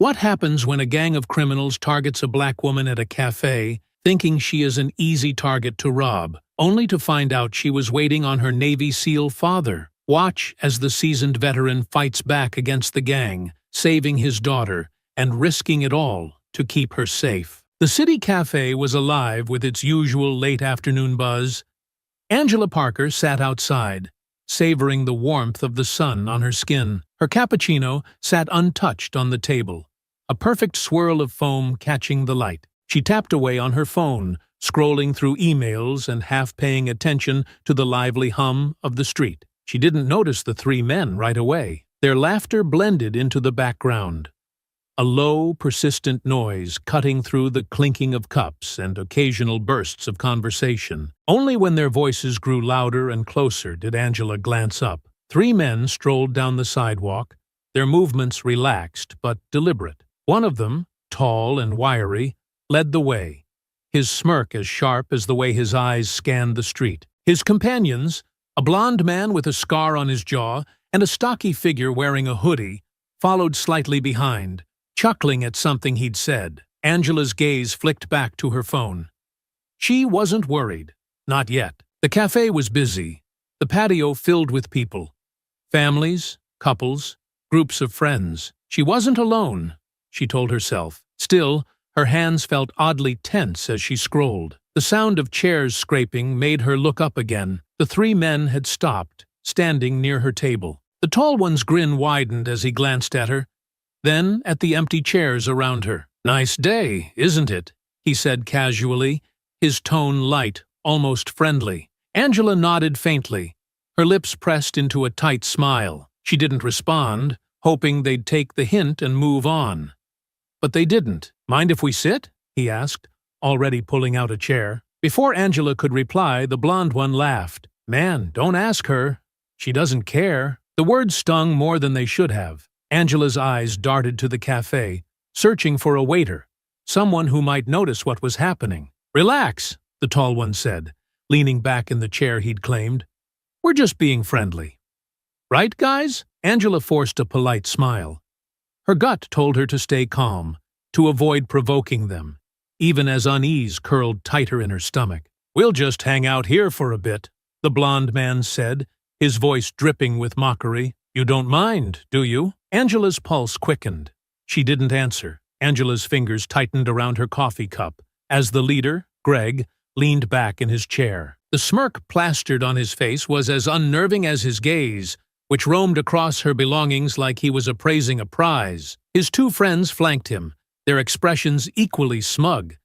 What happens when a gang of criminals targets a black woman at a cafe, thinking she is an easy target to rob, only to find out she was waiting on her Navy SEAL father? Watch as the seasoned veteran fights back against the gang, saving his daughter and risking it all to keep her safe. The city cafe was alive with its usual late afternoon buzz. Angela Parker sat outside, savoring the warmth of the sun on her skin. Her cappuccino sat untouched on the table, a perfect swirl of foam catching the light. She tapped away on her phone, scrolling through emails and half paying attention to the lively hum of the street. She didn't notice the three men right away. Their laughter blended into the background, a low, persistent noise cutting through the clinking of cups and occasional bursts of conversation. Only when their voices grew louder and closer did Angela glance up. Three men strolled down the sidewalk, their movements relaxed but deliberate. One of them, tall and wiry, led the way, his smirk as sharp as the way his eyes scanned the street. His companions, a blond man with a scar on his jaw and a stocky figure wearing a hoodie, followed slightly behind, chuckling at something he'd said. Angela's gaze flicked back to her phone. She wasn't worried. Not yet. The cafe was busy, the patio filled with people. Families, couples, groups of friends. She wasn't alone, she told herself. Still, her hands felt oddly tense as she scrolled. The sound of chairs scraping made her look up again. The three men had stopped, standing near her table. The tall one's grin widened as he glanced at her, then at the empty chairs around her. "Nice day, isn't it?" he said casually, his tone light, almost friendly. Angela nodded faintly, her lips pressed into a tight smile. She didn't respond, hoping they'd take the hint and move on. But they didn't. "Mind if we sit?" he asked, already pulling out a chair. Before Angela could reply, the blonde one laughed. "Man, don't ask her. She doesn't care." The words stung more than they should have. Angela's eyes darted to the cafe, searching for a waiter, someone who might notice what was happening. "Relax," the tall one said, leaning back in the chair he'd claimed. "We're just being friendly." "Right, guys?" Angela forced a polite smile. Her gut told her to stay calm, to avoid provoking them, even as unease curled tighter in her stomach. "We'll just hang out here for a bit," the blond man said, his voice dripping with mockery. "You don't mind, do you?" Angela's pulse quickened. She didn't answer. Angela's fingers tightened around her coffee cup as the leader, Greg, leaned back in his chair. The smirk plastered on his face was as unnerving as his gaze, which roamed across her belongings like he was appraising a prize. His two friends flanked him, their expressions equally smug,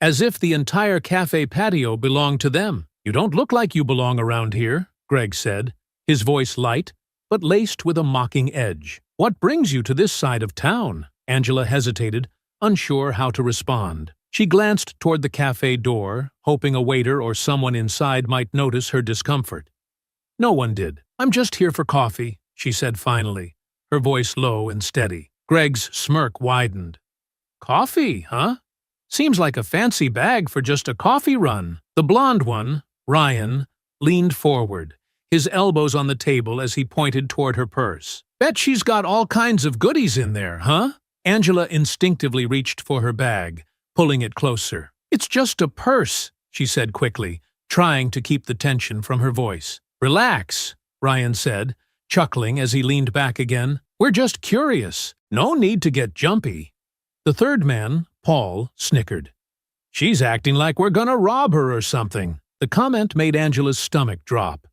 as if the entire cafe patio belonged to them. "You don't look like you belong around here," Greg said, his voice light, but laced with a mocking edge. "What brings you to this side of town?" Angela hesitated, unsure how to respond. She glanced toward the cafe door, hoping a waiter or someone inside might notice her discomfort. No one did. "I'm just here for coffee," she said finally, her voice low and steady. Greg's smirk widened. "Coffee, huh? Seems like a fancy bag for just a coffee run." The blonde one, Ryan, leaned forward, his elbows on the table as he pointed toward her purse. "Bet she's got all kinds of goodies in there, huh?" Angela instinctively reached for her bag, pulling it closer. "It's just a purse," she said quickly, trying to keep the tension from her voice. "Relax," Ryan said, chuckling as he leaned back again. "We're just curious. No need to get jumpy." The third man, Paul, snickered. "She's acting like we're gonna rob her or something." The comment made Angela's stomach drop.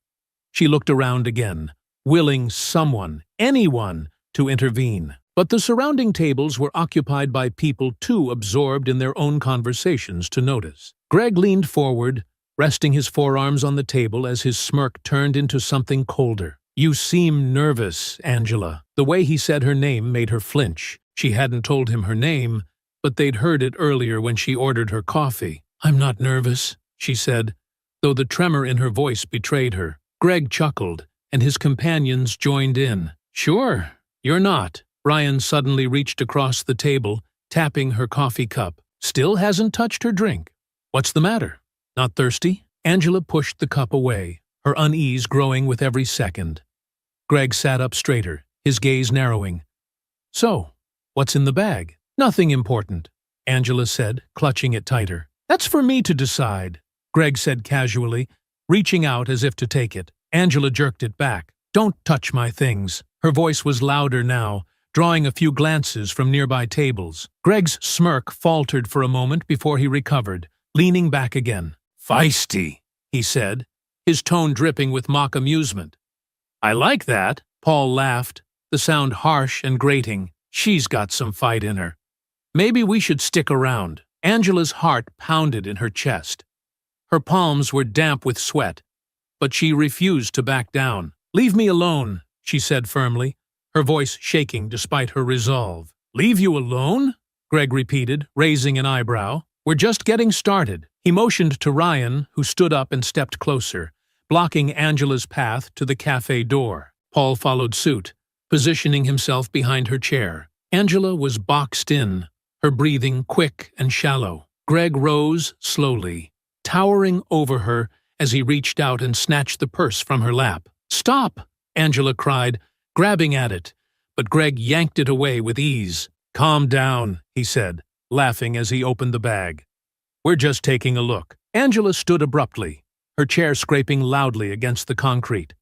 She looked around again, willing someone, anyone, to intervene. But the surrounding tables were occupied by people too absorbed in their own conversations to notice. Greg leaned forward, resting his forearms on the table as his smirk turned into something colder. "You seem nervous, Angela." The way he said her name made her flinch. She hadn't told him her name, but they'd heard it earlier when she ordered her coffee. "I'm not nervous," she said, though the tremor in her voice betrayed her. Greg chuckled, and his companions joined in. "Sure, you're not." Ryan suddenly reached across the table, tapping her coffee cup. Still hasn't touched her drink. "What's the matter? Not thirsty?" Angela pushed the cup away, her unease growing with every second. Greg sat up straighter, his gaze narrowing. "So, What's in the bag? Nothing important, Angela said, clutching it tighter. That's for me to decide, Greg said casually, reaching out as if to take it. Angela jerked it back. Don't touch my things. Her voice was louder now, drawing a few glances from nearby tables. Greg's smirk faltered for a moment before he recovered, leaning back again. Feisty, he said, his tone dripping with mock amusement. I like that, Paul laughed, the sound harsh and grating. She's got some fight in her. Maybe we should stick around. Angela's heart pounded in her chest. Her palms were damp with sweat, but she refused to back down. Leave me alone, she said firmly, her voice shaking despite her resolve. Leave you alone? Greg repeated, raising an eyebrow. We're just getting started. He motioned to Ryan, who stood up and stepped closer, blocking Angela's path to the cafe door. Paul followed suit, positioning himself behind her chair. Angela was boxed in, her breathing quick and shallow. Greg rose slowly, towering over her as he reached out and snatched the purse from her lap. Stop, Angela cried, grabbing at it, but Greg yanked it away with ease. Calm down, he said, laughing as he opened the bag. We're just taking a look. Angela stood abruptly, her chair scraping loudly against the concrete.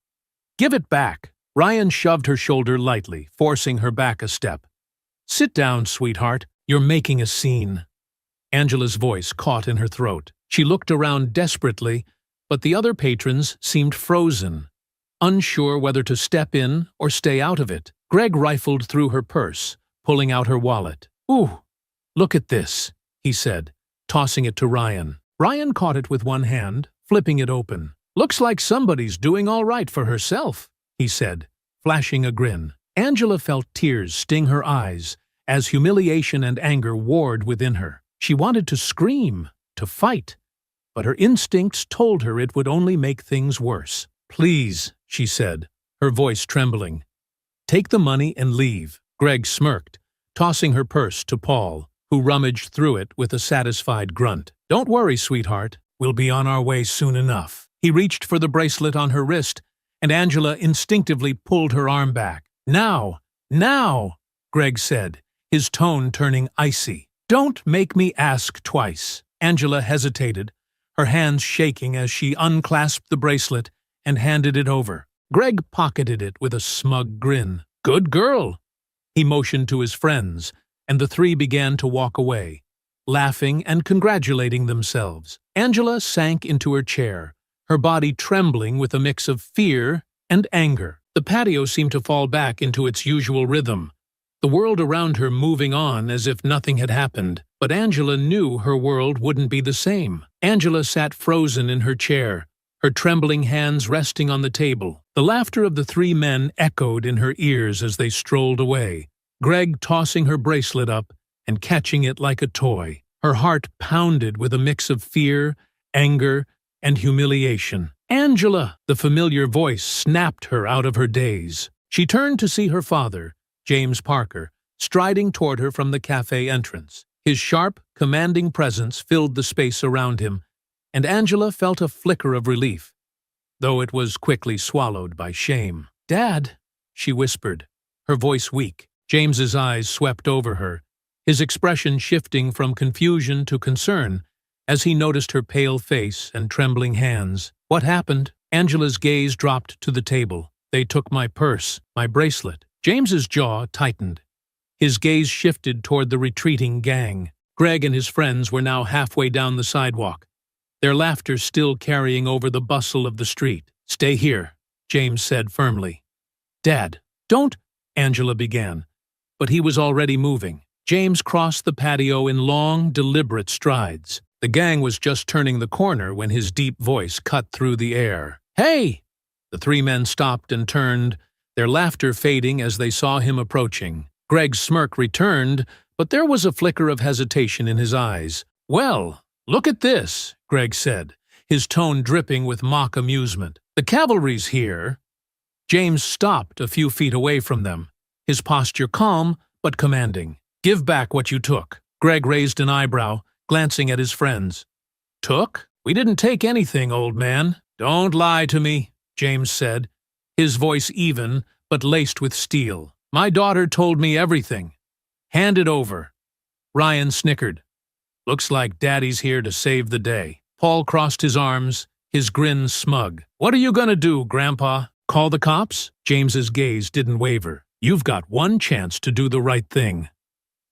Give it back. Ryan shoved her shoulder lightly, forcing her back a step. Sit down, sweetheart. You're making a scene. Angela's voice caught in her throat. She looked around desperately, but the other patrons seemed frozen, unsure whether to step in or stay out of it. Greg rifled through her purse, pulling out her wallet. Ooh, look at this, he said, tossing it to Ryan. Ryan caught it with one hand, flipping it open. Looks like somebody's doing all right for herself, he said, flashing a grin. Angela felt tears sting her eyes as humiliation and anger warred within her. She wanted to scream, to fight, but her instincts told her it would only make things worse. Please, she said, her voice trembling. Take the money and leave. Greg smirked, tossing her purse to Paul, who rummaged through it with a satisfied grunt. Don't worry, sweetheart. We'll be on our way soon enough. He reached for the bracelet on her wrist, and Angela instinctively pulled her arm back. Now, Greg said, his tone turning icy. Don't make me ask twice. Angela hesitated, her hands shaking as she unclasped the bracelet and handed it over. Greg pocketed it with a smug grin. Good girl. He motioned to his friends, and the three began to walk away, laughing and congratulating themselves. Angela sank into her chair, her body trembling with a mix of fear and anger. The patio seemed to fall back into its usual rhythm, the world around her moving on as if nothing had happened. But Angela knew her world wouldn't be the same. Angela sat frozen in her chair, her trembling hands resting on the table. The laughter of the three men echoed in her ears as they strolled away, Greg tossing her bracelet up and catching it like a toy. Her heart pounded with a mix of fear, anger, and humiliation. Angela! The familiar voice snapped her out of her daze. She turned to see her father, James Parker, striding toward her from the cafe entrance. His sharp, commanding presence filled the space around him, and Angela felt a flicker of relief, though it was quickly swallowed by shame. Dad, she whispered, her voice weak. James's eyes swept over her, his expression shifting from confusion to concern as he noticed her pale face and trembling hands. What happened? Angela's gaze dropped to the table. They took my purse, my bracelet. James's jaw tightened. His gaze shifted toward the retreating gang. Greg and his friends were now halfway down the sidewalk, their laughter still carrying over the bustle of the street. Stay here, James said firmly. Dad, don't, Angela began, but he was already moving. James crossed the patio in long, deliberate strides. The gang was just turning the corner when his deep voice cut through the air. Hey! The three men stopped and turned, their laughter fading as they saw him approaching. Greg's smirk returned, but there was a flicker of hesitation in his eyes. Well, look at this, Greg said, his tone dripping with mock amusement. The cavalry's here. James stopped a few feet away from them, his posture calm but commanding. Give back what you took. Greg raised an eyebrow, glancing at his friends. Took? We didn't take anything, old man. Don't lie to me, James said, his voice even but laced with steel. My daughter told me everything. Hand it over. Ryan snickered. Looks like Daddy's here to save the day. Paul crossed his arms, his grin smug. What are you gonna do, Grandpa? Call the cops? James's gaze didn't waver. You've got one chance to do the right thing.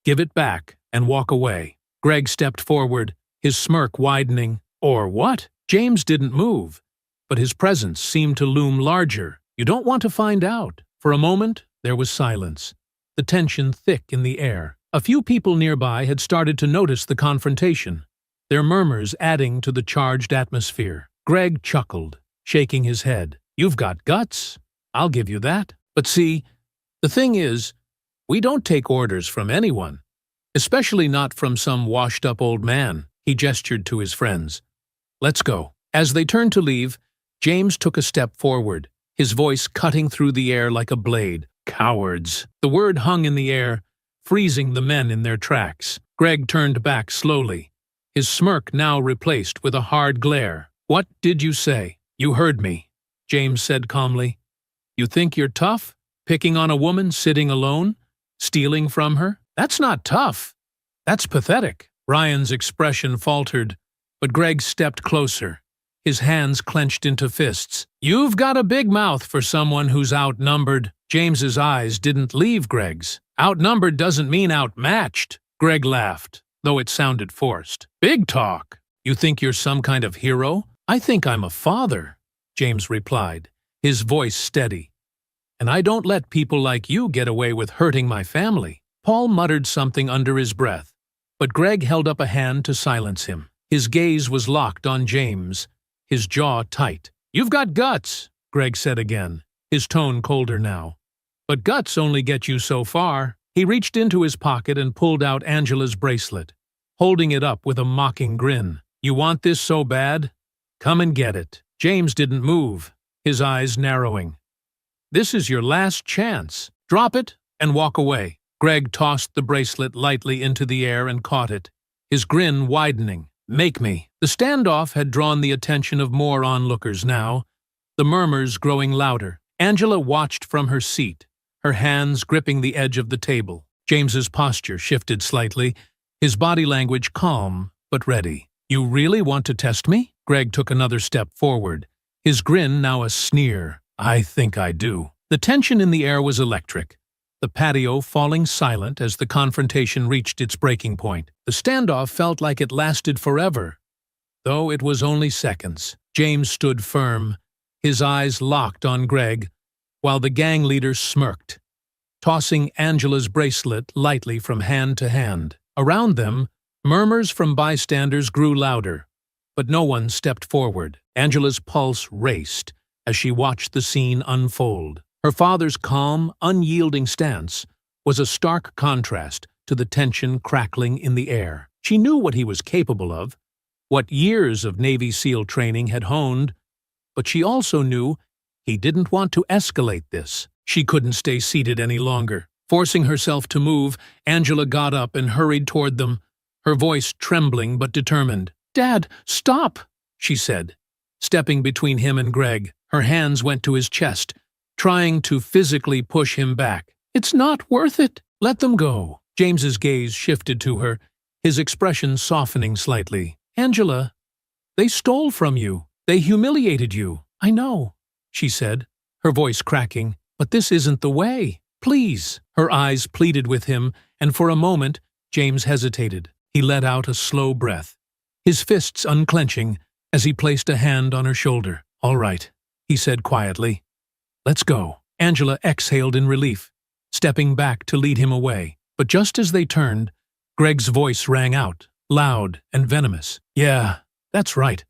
Give it back and walk away. Greg stepped forward, his smirk widening. Or what? James didn't move, but his presence seemed to loom larger. You don't want to find out. For a moment, there was silence, the tension thick in the air. A few people nearby had started to notice the confrontation, their murmurs adding to the charged atmosphere. Greg chuckled, shaking his head. You've got guts. I'll give you that. But see, the thing is, we don't take orders from anyone, especially not from some washed-up old man. He gestured to his friends. Let's go. As they turned to leave, James took a step forward, his voice cutting through the air like a blade. Cowards. The word hung in the air, freezing the men in their tracks. Greg turned back slowly, his smirk now replaced with a hard glare. What did you say? You heard me, James said calmly. You think you're tough? Picking on a woman sitting alone? Stealing from her? That's not tough. That's pathetic. Ryan's expression faltered, but Greg stepped closer, his hands clenched into fists. You've got a big mouth for someone who's outnumbered. James's eyes didn't leave Greg's. Outnumbered doesn't mean outmatched. Greg laughed, though it sounded forced. Big talk. You think you're some kind of hero? I think I'm a father, James replied, his voice steady. And I don't let people like you get away with hurting my family. Paul muttered something under his breath, but Greg held up a hand to silence him. His gaze was locked on James, his jaw tight. You've got guts, Greg said again, his tone colder now. But guts only get you so far. He reached into his pocket and pulled out Angela's bracelet, holding it up with a mocking grin. You want this so bad? Come and get it. James didn't move, his eyes narrowing. This is your last chance. Drop it and walk away. Greg tossed the bracelet lightly into the air and caught it, his grin widening. Make me. The standoff had drawn the attention of more onlookers now, the murmurs growing louder. Angela watched from her seat, her hands gripping the edge of the table. James's posture shifted slightly, his body language calm but ready. You really want to test me? Greg took another step forward, his grin now a sneer. I think I do. The tension in the air was electric, the patio falling silent as the confrontation reached its breaking point. The standoff felt like it lasted forever, though it was only seconds. James stood firm, his eyes locked on Greg, while the gang leader smirked, tossing Angela's bracelet lightly from hand to hand. Around them, murmurs from bystanders grew louder, but no one stepped forward. Angela's pulse raced as she watched the scene unfold. Her father's calm, unyielding stance was a stark contrast to the tension crackling in the air. She knew what he was capable of, what years of Navy SEAL training had honed, but she also knew he didn't want to escalate this. She couldn't stay seated any longer. Forcing herself to move, Angela got up and hurried toward them, her voice trembling but determined. Dad, stop, she said, stepping between him and Greg. Her hands went to his chest, trying to physically push him back. It's not worth it. Let them go. James's gaze shifted to her, his expression softening slightly. Angela, they stole from you. They humiliated you. I know, she said, her voice cracking, but this isn't the way. Please. Her eyes pleaded with him, and for a moment, James hesitated. He let out a slow breath, his fists unclenching as he placed a hand on her shoulder. All right, he said quietly. Let's go. Angela exhaled in relief, stepping back to lead him away. But just as they turned, Greg's voice rang out, loud and venomous. Yeah, that's right.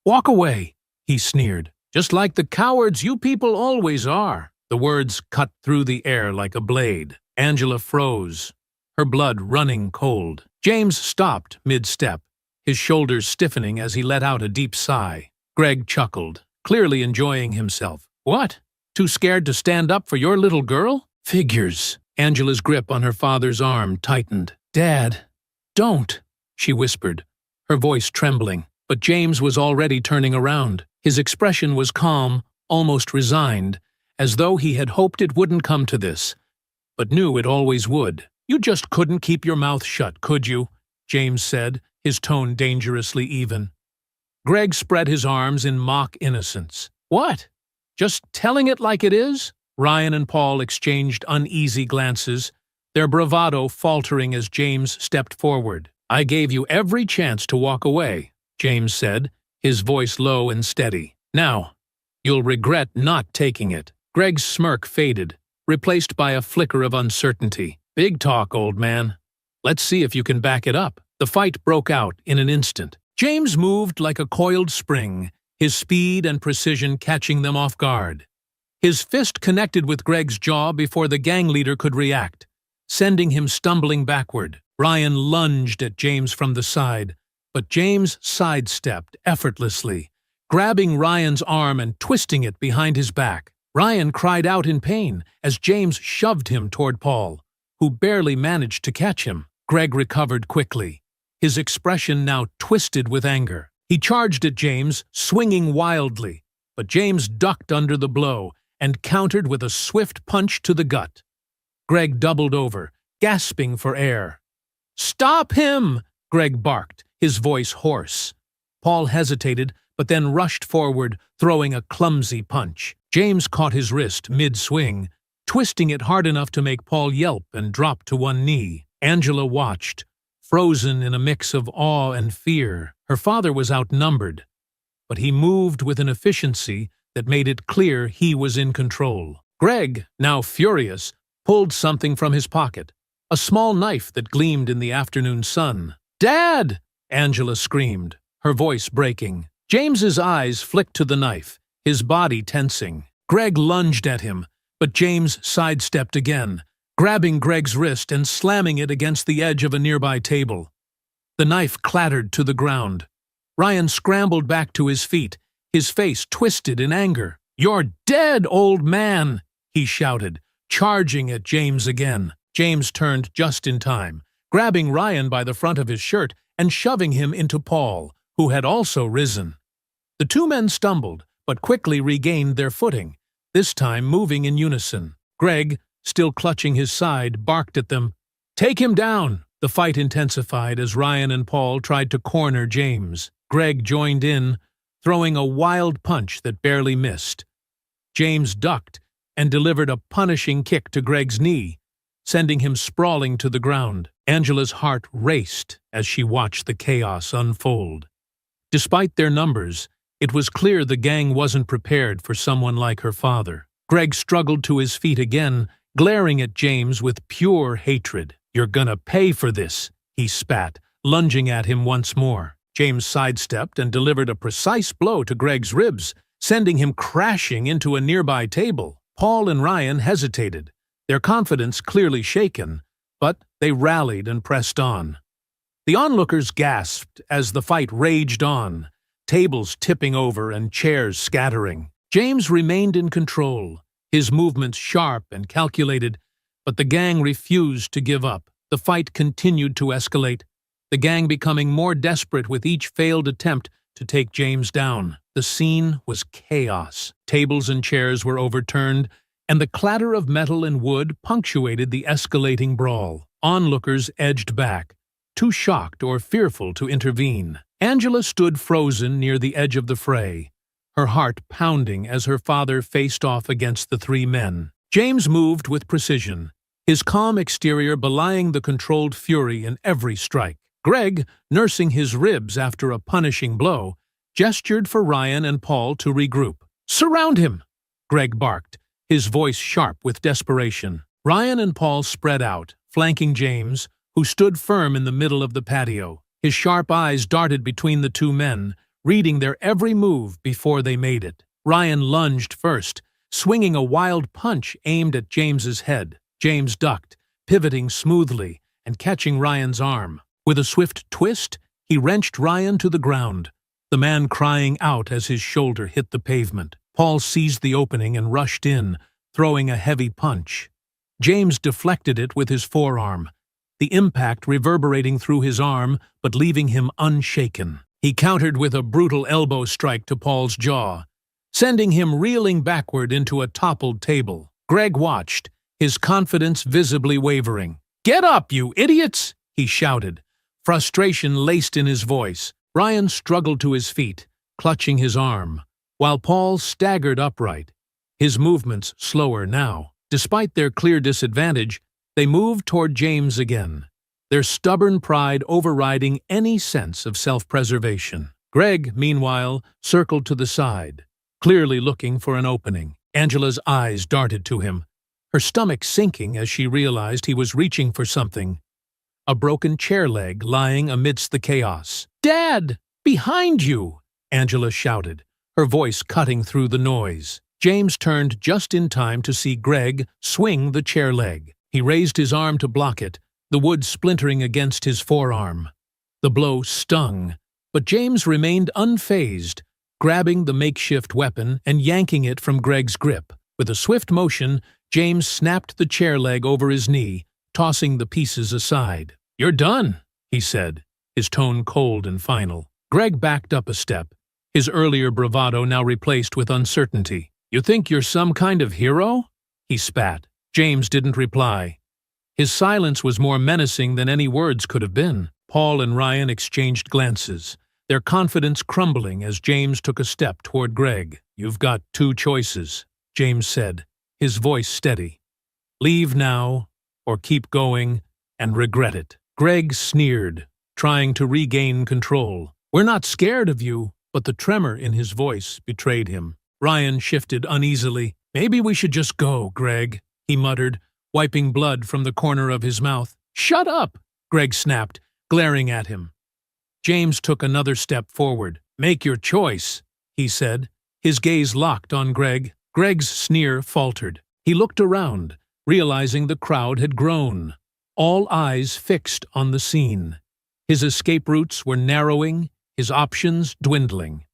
Walk away, he sneered. Just like the cowards you people always are. The words cut through the air like a blade. Angela froze, her blood running cold. James stopped mid-step, his shoulders stiffening as he let out a deep sigh. Greg chuckled, clearly enjoying himself. What? Too scared to stand up for your little girl? Figures. Angela's grip on her father's arm tightened. Dad, don't, she whispered, her voice trembling. But James was already turning around. His expression was calm, almost resigned, as though he had hoped it wouldn't come to this, but knew it always would. You just couldn't keep your mouth shut, could you? James said, his tone dangerously even. Greg spread his arms in mock innocence. What? Just telling it like it is? Ryan and Paul exchanged uneasy glances, their bravado faltering as James stepped forward. I gave you every chance to walk away, James said, his voice low and steady. Now, you'll regret not taking it. Greg's smirk faded, replaced by a flicker of uncertainty. Big talk, old man. Let's see if you can back it up. The fight broke out in an instant. James moved like a coiled spring, his speed and precision catching them off guard. His fist connected with Greg's jaw before the gang leader could react, sending him stumbling backward. Ryan lunged at James from the side, but James sidestepped effortlessly, grabbing Ryan's arm and twisting it behind his back. Ryan cried out in pain as James shoved him toward Paul, who barely managed to catch him. Greg recovered quickly, his expression now twisted with anger. He charged at James, swinging wildly, but James ducked under the blow and countered with a swift punch to the gut. Greg doubled over, gasping for air. "Stop him!" Greg barked, his voice hoarse. Paul hesitated, but then rushed forward, throwing a clumsy punch. James caught his wrist mid-swing, twisting it hard enough to make Paul yelp and drop to one knee. Angela watched, frozen in a mix of awe and fear. Her father was outnumbered, but he moved with an efficiency that made it clear he was in control. Greg, now furious, pulled something from his pocket, a small knife that gleamed in the afternoon sun. "Dad!" Angela screamed, her voice breaking. James's eyes flicked to the knife, his body tensing. Greg lunged at him, but James sidestepped again, grabbing Greg's wrist and slamming it against the edge of a nearby table. The knife clattered to the ground. Ryan scrambled back to his feet, his face twisted in anger. "You're dead, old man!" he shouted, charging at James again. James turned just in time, grabbing Ryan by the front of his shirt and shoving him into Paul, who had also risen. The two men stumbled, but quickly regained their footing, this time moving in unison. Greg, still clutching his side, barked at them. "Take him down!" The fight intensified as Ryan and Paul tried to corner James. Greg joined in, throwing a wild punch that barely missed. James ducked and delivered a punishing kick to Greg's knee, sending him sprawling to the ground. Angela's heart raced as she watched the chaos unfold. Despite their numbers, it was clear the gang wasn't prepared for someone like her father. Greg struggled to his feet again, glaring at James with pure hatred. "You're gonna pay for this," he spat, lunging at him once more. James sidestepped and delivered a precise blow to Greg's ribs, sending him crashing into a nearby table. Paul and Ryan hesitated, their confidence clearly shaken, but they rallied and pressed on. The onlookers gasped as the fight raged on, tables tipping over and chairs scattering. James remained in control, his movements sharp and calculated, but the gang refused to give up. The fight continued to escalate, the gang becoming more desperate with each failed attempt to take James down. The scene was chaos. Tables and chairs were overturned, and the clatter of metal and wood punctuated the escalating brawl. Onlookers edged back, too shocked or fearful to intervene. Angela stood frozen near the edge of the fray, her heart pounding as her father faced off against the three men. James moved with precision, his calm exterior belying the controlled fury in every strike. Greg, nursing his ribs after a punishing blow, gestured for Ryan and Paul to regroup. "Surround him!" Greg barked, his voice sharp with desperation. Ryan and Paul spread out, flanking James, who stood firm in the middle of the patio. His sharp eyes darted between the two men, reading their every move before they made it. Ryan lunged first, swinging a wild punch aimed at James's head. James ducked, pivoting smoothly and catching Ryan's arm. With a swift twist, he wrenched Ryan to the ground, the man crying out as his shoulder hit the pavement. Paul seized the opening and rushed in, throwing a heavy punch. James deflected it with his forearm, the impact reverberating through his arm but leaving him unshaken. He countered with a brutal elbow strike to Paul's jaw, sending him reeling backward into a toppled table. Greg watched, his confidence visibly wavering. "Get up, you idiots!" he shouted, frustration laced in his voice. Ryan struggled to his feet, clutching his arm, while Paul staggered upright, his movements slower now. Despite their clear disadvantage, they moved toward James again, their stubborn pride overriding any sense of self-preservation. Greg, meanwhile, circled to the side, clearly looking for an opening. Angela's eyes darted to him, her stomach sinking as she realized he was reaching for something. A broken chair leg lying amidst the chaos. "Dad! Behind you!" Angela shouted, her voice cutting through the noise. James turned just in time to see Greg swing the chair leg. He raised his arm to block it, the wood splintering against his forearm. The blow stung, but James remained unfazed, grabbing the makeshift weapon and yanking it from Greg's grip. With a swift motion, James snapped the chair leg over his knee, tossing the pieces aside. "You're done," he said, his tone cold and final. Greg backed up a step, his earlier bravado now replaced with uncertainty. "You think you're some kind of hero?" he spat. James didn't reply. His silence was more menacing than any words could have been. Paul and Ryan exchanged glances, their confidence crumbling as James took a step toward Greg. "You've got two choices," James said, his voice steady. "Leave now, or keep going and regret it." Greg sneered, trying to regain control. "We're not scared of you," but the tremor in his voice betrayed him. Ryan shifted uneasily. "Maybe we should just go, Greg," he muttered, wiping blood from the corner of his mouth. "Shut up!" Greg snapped, glaring at him. James took another step forward. "Make your choice," he said, his gaze locked on Greg. Greg's sneer faltered. He looked around, realizing the crowd had grown, all eyes fixed on the scene. His escape routes were narrowing, his options dwindling.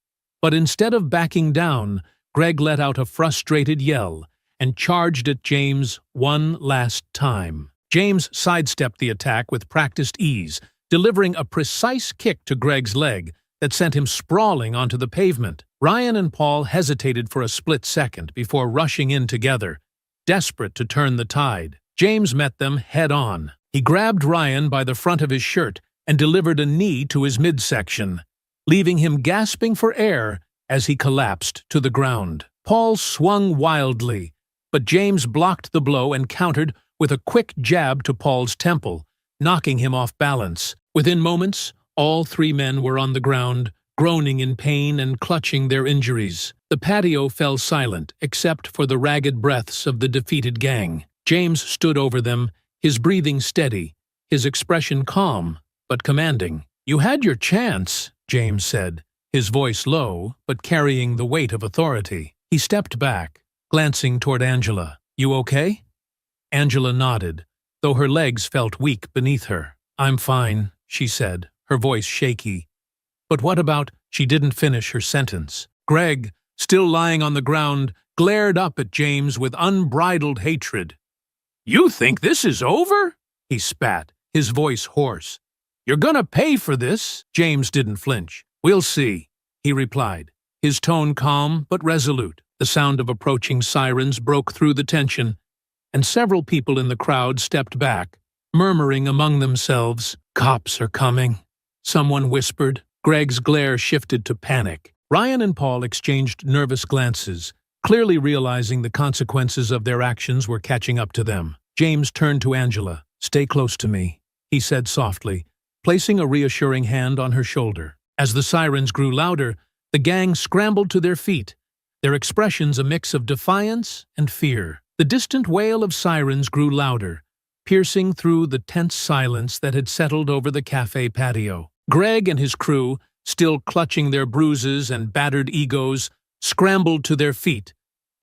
But instead of backing down, Greg let out a frustrated yell and charged at James one last time. James sidestepped the attack with practiced ease, delivering a precise kick to Greg's leg that sent him sprawling onto the pavement. Ryan and Paul hesitated for a split second before rushing in together, desperate to turn the tide. James met them head-on. He grabbed Ryan by the front of his shirt and delivered a knee to his midsection, leaving him gasping for air as he collapsed to the ground. Paul swung wildly, but James blocked the blow and countered with a quick jab to Paul's temple, knocking him off balance. Within moments, all three men were on the ground, groaning in pain and clutching their injuries. The patio fell silent, except for the ragged breaths of the defeated gang. James stood over them, his breathing steady, his expression calm but commanding. "You had your chance," James said, his voice low but carrying the weight of authority. He stepped back, glancing toward Angela. "You okay?" Angela nodded, though her legs felt weak beneath her. "I'm fine," she said, her voice shaky. "But what about—" She didn't finish her sentence. Greg, still lying on the ground, glared up at James with unbridled hatred. "You think this is over?" he spat, his voice hoarse. "You're gonna pay for this." James didn't flinch. "We'll see," he replied, his tone calm but resolute. The sound of approaching sirens broke through the tension, and several people in the crowd stepped back, murmuring among themselves. "Cops are coming," someone whispered. Greg's glare shifted to panic. Ryan and Paul exchanged nervous glances, clearly realizing the consequences of their actions were catching up to them. James turned to Angela. "Stay close to me," he said softly, placing a reassuring hand on her shoulder. As the sirens grew louder, the gang scrambled to their feet, their expressions a mix of defiance and fear. The distant wail of sirens grew louder, piercing through the tense silence that had settled over the cafe patio. Greg and his crew, still clutching their bruises and battered egos, scrambled to their feet,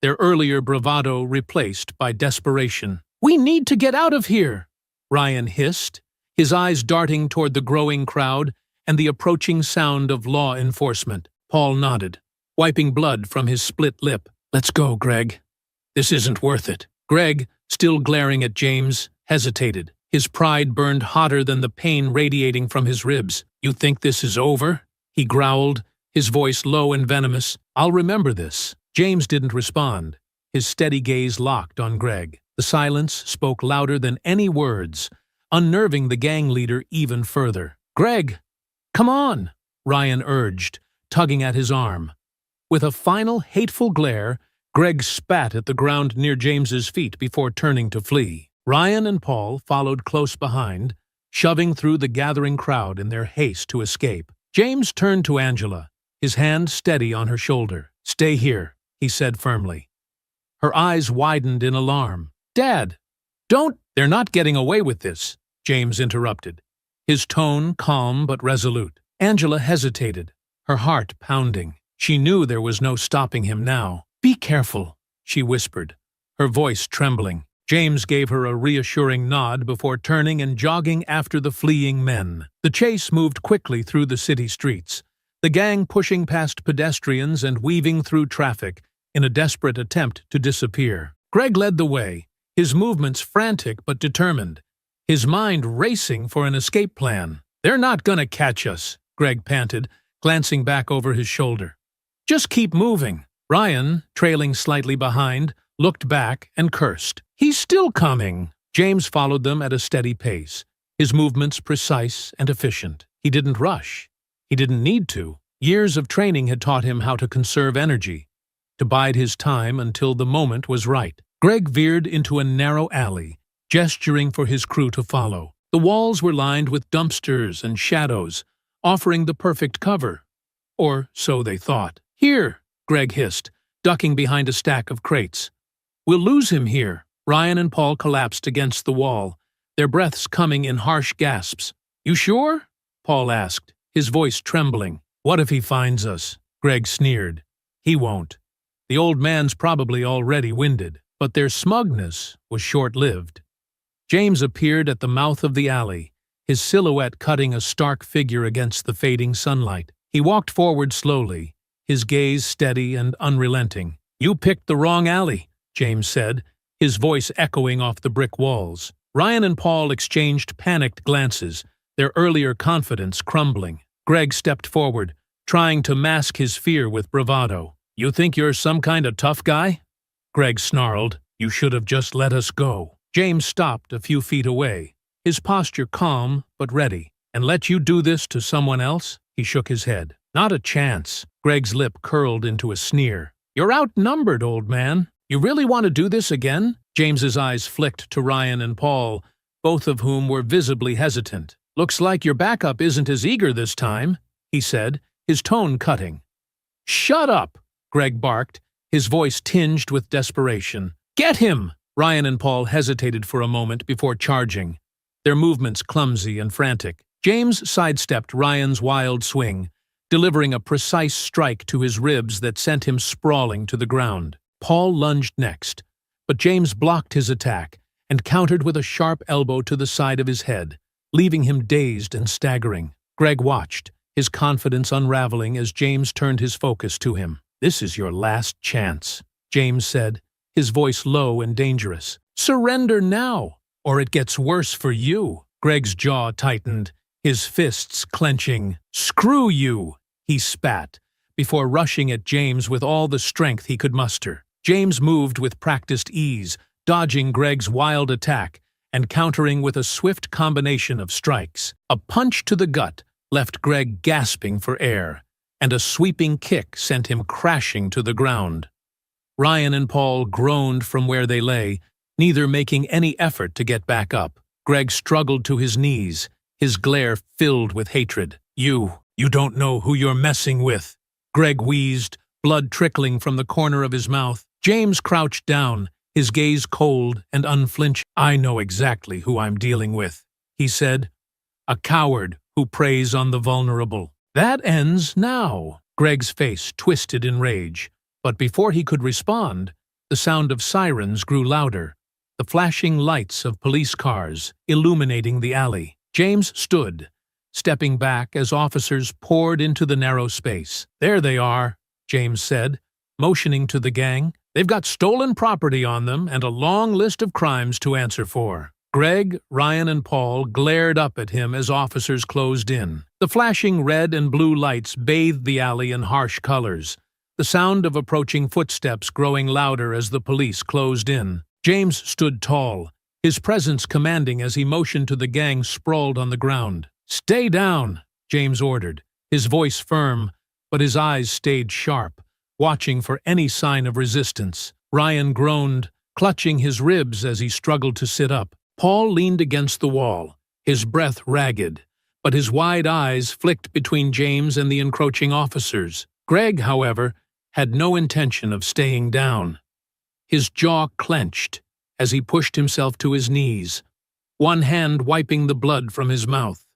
their earlier bravado replaced by desperation. "We need to get out of here," Ryan hissed, his eyes darting toward the growing crowd and the approaching sound of law enforcement. Paul nodded, wiping blood from his split lip. "Let's go, Greg. This isn't worth it." Greg, still glaring at James, hesitated. His pride burned hotter than the pain radiating from his ribs. "You think this is over?" he growled, his voice low and venomous. "I'll remember this." James didn't respond, his steady gaze locked on Greg. The silence spoke louder than any words, unnerving the gang leader even further. "Greg, come on," Ryan urged, tugging at his arm. With a final hateful glare, Greg spat at the ground near James's feet before turning to flee. Ryan and Paul followed close behind, shoving through the gathering crowd in their haste to escape. James turned to Angela, his hand steady on her shoulder. "Stay here," he said firmly. Her eyes widened in alarm. "Dad, don't—" "They're not getting away with this," James interrupted, his tone calm but resolute. Angela hesitated, her heart pounding. She knew there was no stopping him now. "Be careful," she whispered, her voice trembling. James gave her a reassuring nod before turning and jogging after the fleeing men. The chase moved quickly through the city streets, the gang pushing past pedestrians and weaving through traffic in a desperate attempt to disappear. Greg led the way, his movements frantic but determined, his mind racing for an escape plan. "They're not gonna catch us," Greg panted, glancing back over his shoulder. "Just keep moving." Ryan, trailing slightly behind, looked back and cursed. "He's still coming." James followed them at a steady pace, his movements precise and efficient. He didn't rush. He didn't need to. Years of training had taught him how to conserve energy, to bide his time until the moment was right. Greg veered into a narrow alley, gesturing for his crew to follow. The walls were lined with dumpsters and shadows, offering the perfect cover. Or so they thought. "Here," Greg hissed, ducking behind a stack of crates. "We'll lose him here." Ryan and Paul collapsed against the wall, their breaths coming in harsh gasps. "You sure?" Paul asked, his voice trembling. "What if he finds us?" Greg sneered. "He won't. The old man's probably already winded." But their smugness was short-lived. James appeared at the mouth of the alley, his silhouette cutting a stark figure against the fading sunlight. He walked forward slowly, his gaze steady and unrelenting. "You picked the wrong alley," James said, his voice echoing off the brick walls. Ryan and Paul exchanged panicked glances, their earlier confidence crumbling. Greg stepped forward, trying to mask his fear with bravado. "You think you're some kind of tough guy?" Greg snarled. "You should have just let us go." James stopped a few feet away, his posture calm but ready. "And let you do this to someone else?" He shook his head. "Not a chance." Greg's lip curled into a sneer. "You're outnumbered, old man. You really want to do this again?" James's eyes flicked to Ryan and Paul, both of whom were visibly hesitant. "Looks like your backup isn't as eager this time," he said, his tone cutting. "Shut up!" Greg barked, his voice tinged with desperation. "Get him!" Ryan and Paul hesitated for a moment before charging, their movements clumsy and frantic. James sidestepped Ryan's wild swing, delivering a precise strike to his ribs that sent him sprawling to the ground. Paul lunged next, but James blocked his attack and countered with a sharp elbow to the side of his head, leaving him dazed and staggering. Greg watched, his confidence unraveling as James turned his focus to him. "This is your last chance," James said, his voice low and dangerous. "Surrender now, or it gets worse for you." Greg's jaw tightened, his fists clenching. "Screw you!" he spat, before rushing at James with all the strength he could muster. James moved with practiced ease, dodging Greg's wild attack and countering with a swift combination of strikes. A punch to the gut left Greg gasping for air, and a sweeping kick sent him crashing to the ground. Ryan and Paul groaned from where they lay, neither making any effort to get back up. Greg struggled to his knees, his glare filled with hatred. You don't know who you're messing with," Greg wheezed, blood trickling from the corner of his mouth. James crouched down, his gaze cold and unflinching. "I know exactly who I'm dealing with," he said. "A coward who preys on the vulnerable." "That ends now." Greg's face twisted in rage, but before he could respond, the sound of sirens grew louder, the flashing lights of police cars illuminating the alley. James stood, stepping back as officers poured into the narrow space. "There they are," James said, motioning to the gang. "They've got stolen property on them and a long list of crimes to answer for." Greg, Ryan, and Paul glared up at him as officers closed in. The flashing red and blue lights bathed the alley in harsh colors, the sound of approaching footsteps growing louder as the police closed in. James stood tall, his presence commanding as he motioned to the gang sprawled on the ground. "Stay down," James ordered, his voice firm, but his eyes stayed sharp, watching for any sign of resistance. Ryan groaned, clutching his ribs as he struggled to sit up. Paul leaned against the wall, his breath ragged, but his wide eyes flicked between James and the encroaching officers. Greg, however, had no intention of staying down. His jaw clenched as he pushed himself to his knees, one hand wiping the blood from his mouth.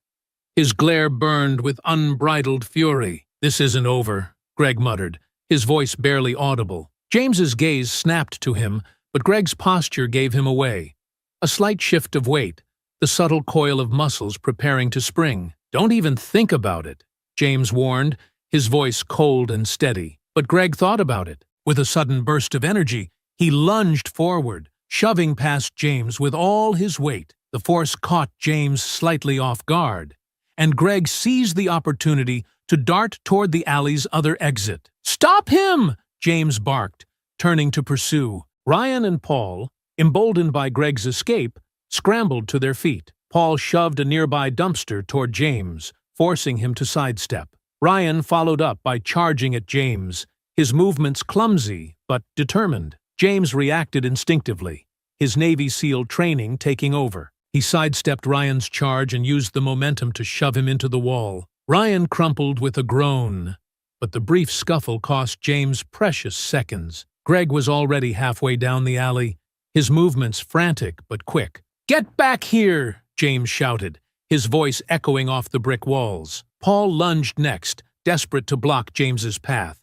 His glare burned with unbridled fury. "This isn't over," Greg muttered, his voice barely audible. James's gaze snapped to him, but Greg's posture gave him away. A slight shift of weight, the subtle coil of muscles preparing to spring. "Don't even think about it," James warned, his voice cold and steady. But Greg thought about it. With a sudden burst of energy, he lunged forward, shoving past James with all his weight. The force caught James slightly off guard, and Greg seized the opportunity to dart toward the alley's other exit. "Stop him!" James barked, turning to pursue. Ryan and Paul, emboldened by Greg's escape, scrambled to their feet. Paul shoved a nearby dumpster toward James, forcing him to sidestep. Ryan followed up by charging at James, his movements clumsy but determined. James reacted instinctively, his Navy SEAL training taking over. He sidestepped Ryan's charge and used the momentum to shove him into the wall. Ryan crumpled with a groan, but the brief scuffle cost James precious seconds. Greg was already halfway down the alley, his movements frantic but quick. "Get back here!" James shouted, his voice echoing off the brick walls. Paul lunged next, desperate to block James's path.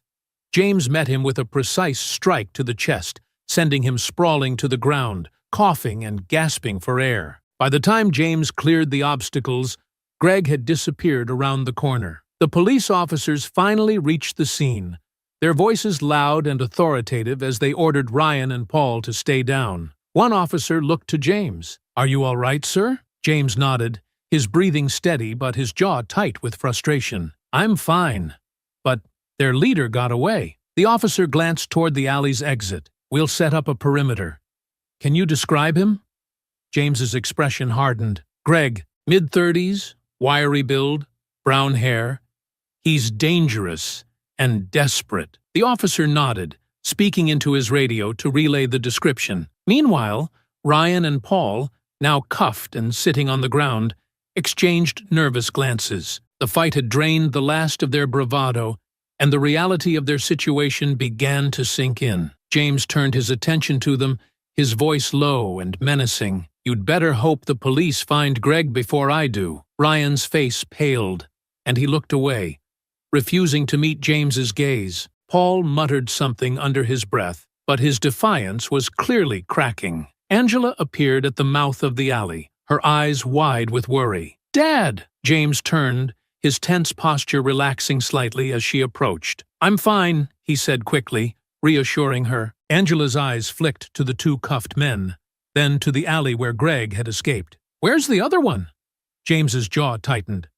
James met him with a precise strike to the chest, sending him sprawling to the ground, coughing and gasping for air. By the time James cleared the obstacles, Greg had disappeared around the corner. The police officers finally reached the scene, their voices loud and authoritative as they ordered Ryan and Paul to stay down. One officer looked to James. "Are you all right, sir?" James nodded, his breathing steady but his jaw tight with frustration. "I'm fine, but their leader got away." The officer glanced toward the alley's exit. "We'll set up a perimeter. Can you describe him?" James's expression hardened. "Greg, mid-30s, wiry build, brown hair. He's dangerous and desperate." The officer nodded, speaking into his radio to relay the description. Meanwhile, Ryan and Paul, now cuffed and sitting on the ground, exchanged nervous glances. The fight had drained the last of their bravado, and the reality of their situation began to sink in. James turned his attention to them, his voice low and menacing. "You'd better hope the police find Greg before I do." Ryan's face paled, and he looked away, refusing to meet James's gaze. Paul muttered something under his breath, but his defiance was clearly cracking. Angela appeared at the mouth of the alley, her eyes wide with worry. "Dad!" James turned, his tense posture relaxing slightly as she approached. "I'm fine," he said quickly, reassuring her. Angela's eyes flicked to the two cuffed men, then to the alley where Greg had escaped. "Where's the other one?" James's jaw tightened.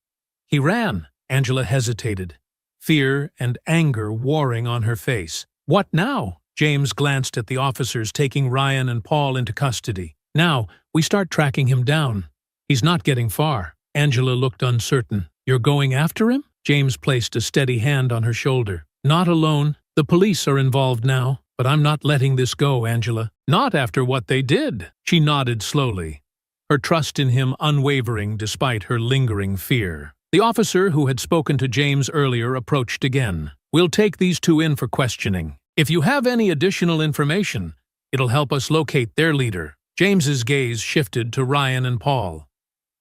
"He ran." Angela hesitated, fear and anger warring on her face. "What now?" James glanced at the officers taking Ryan and Paul into custody. "Now, we start tracking him down. He's not getting far." Angela looked uncertain. "You're going after him?" James placed a steady hand on her shoulder. "Not alone. The police are involved now, but I'm not letting this go, Angela. Not after what they did." She nodded slowly, her trust in him unwavering despite her lingering fear. The officer who had spoken to James earlier approached again. "We'll take these two in for questioning. If you have any additional information, it'll help us locate their leader." James's gaze shifted to Ryan and Paul.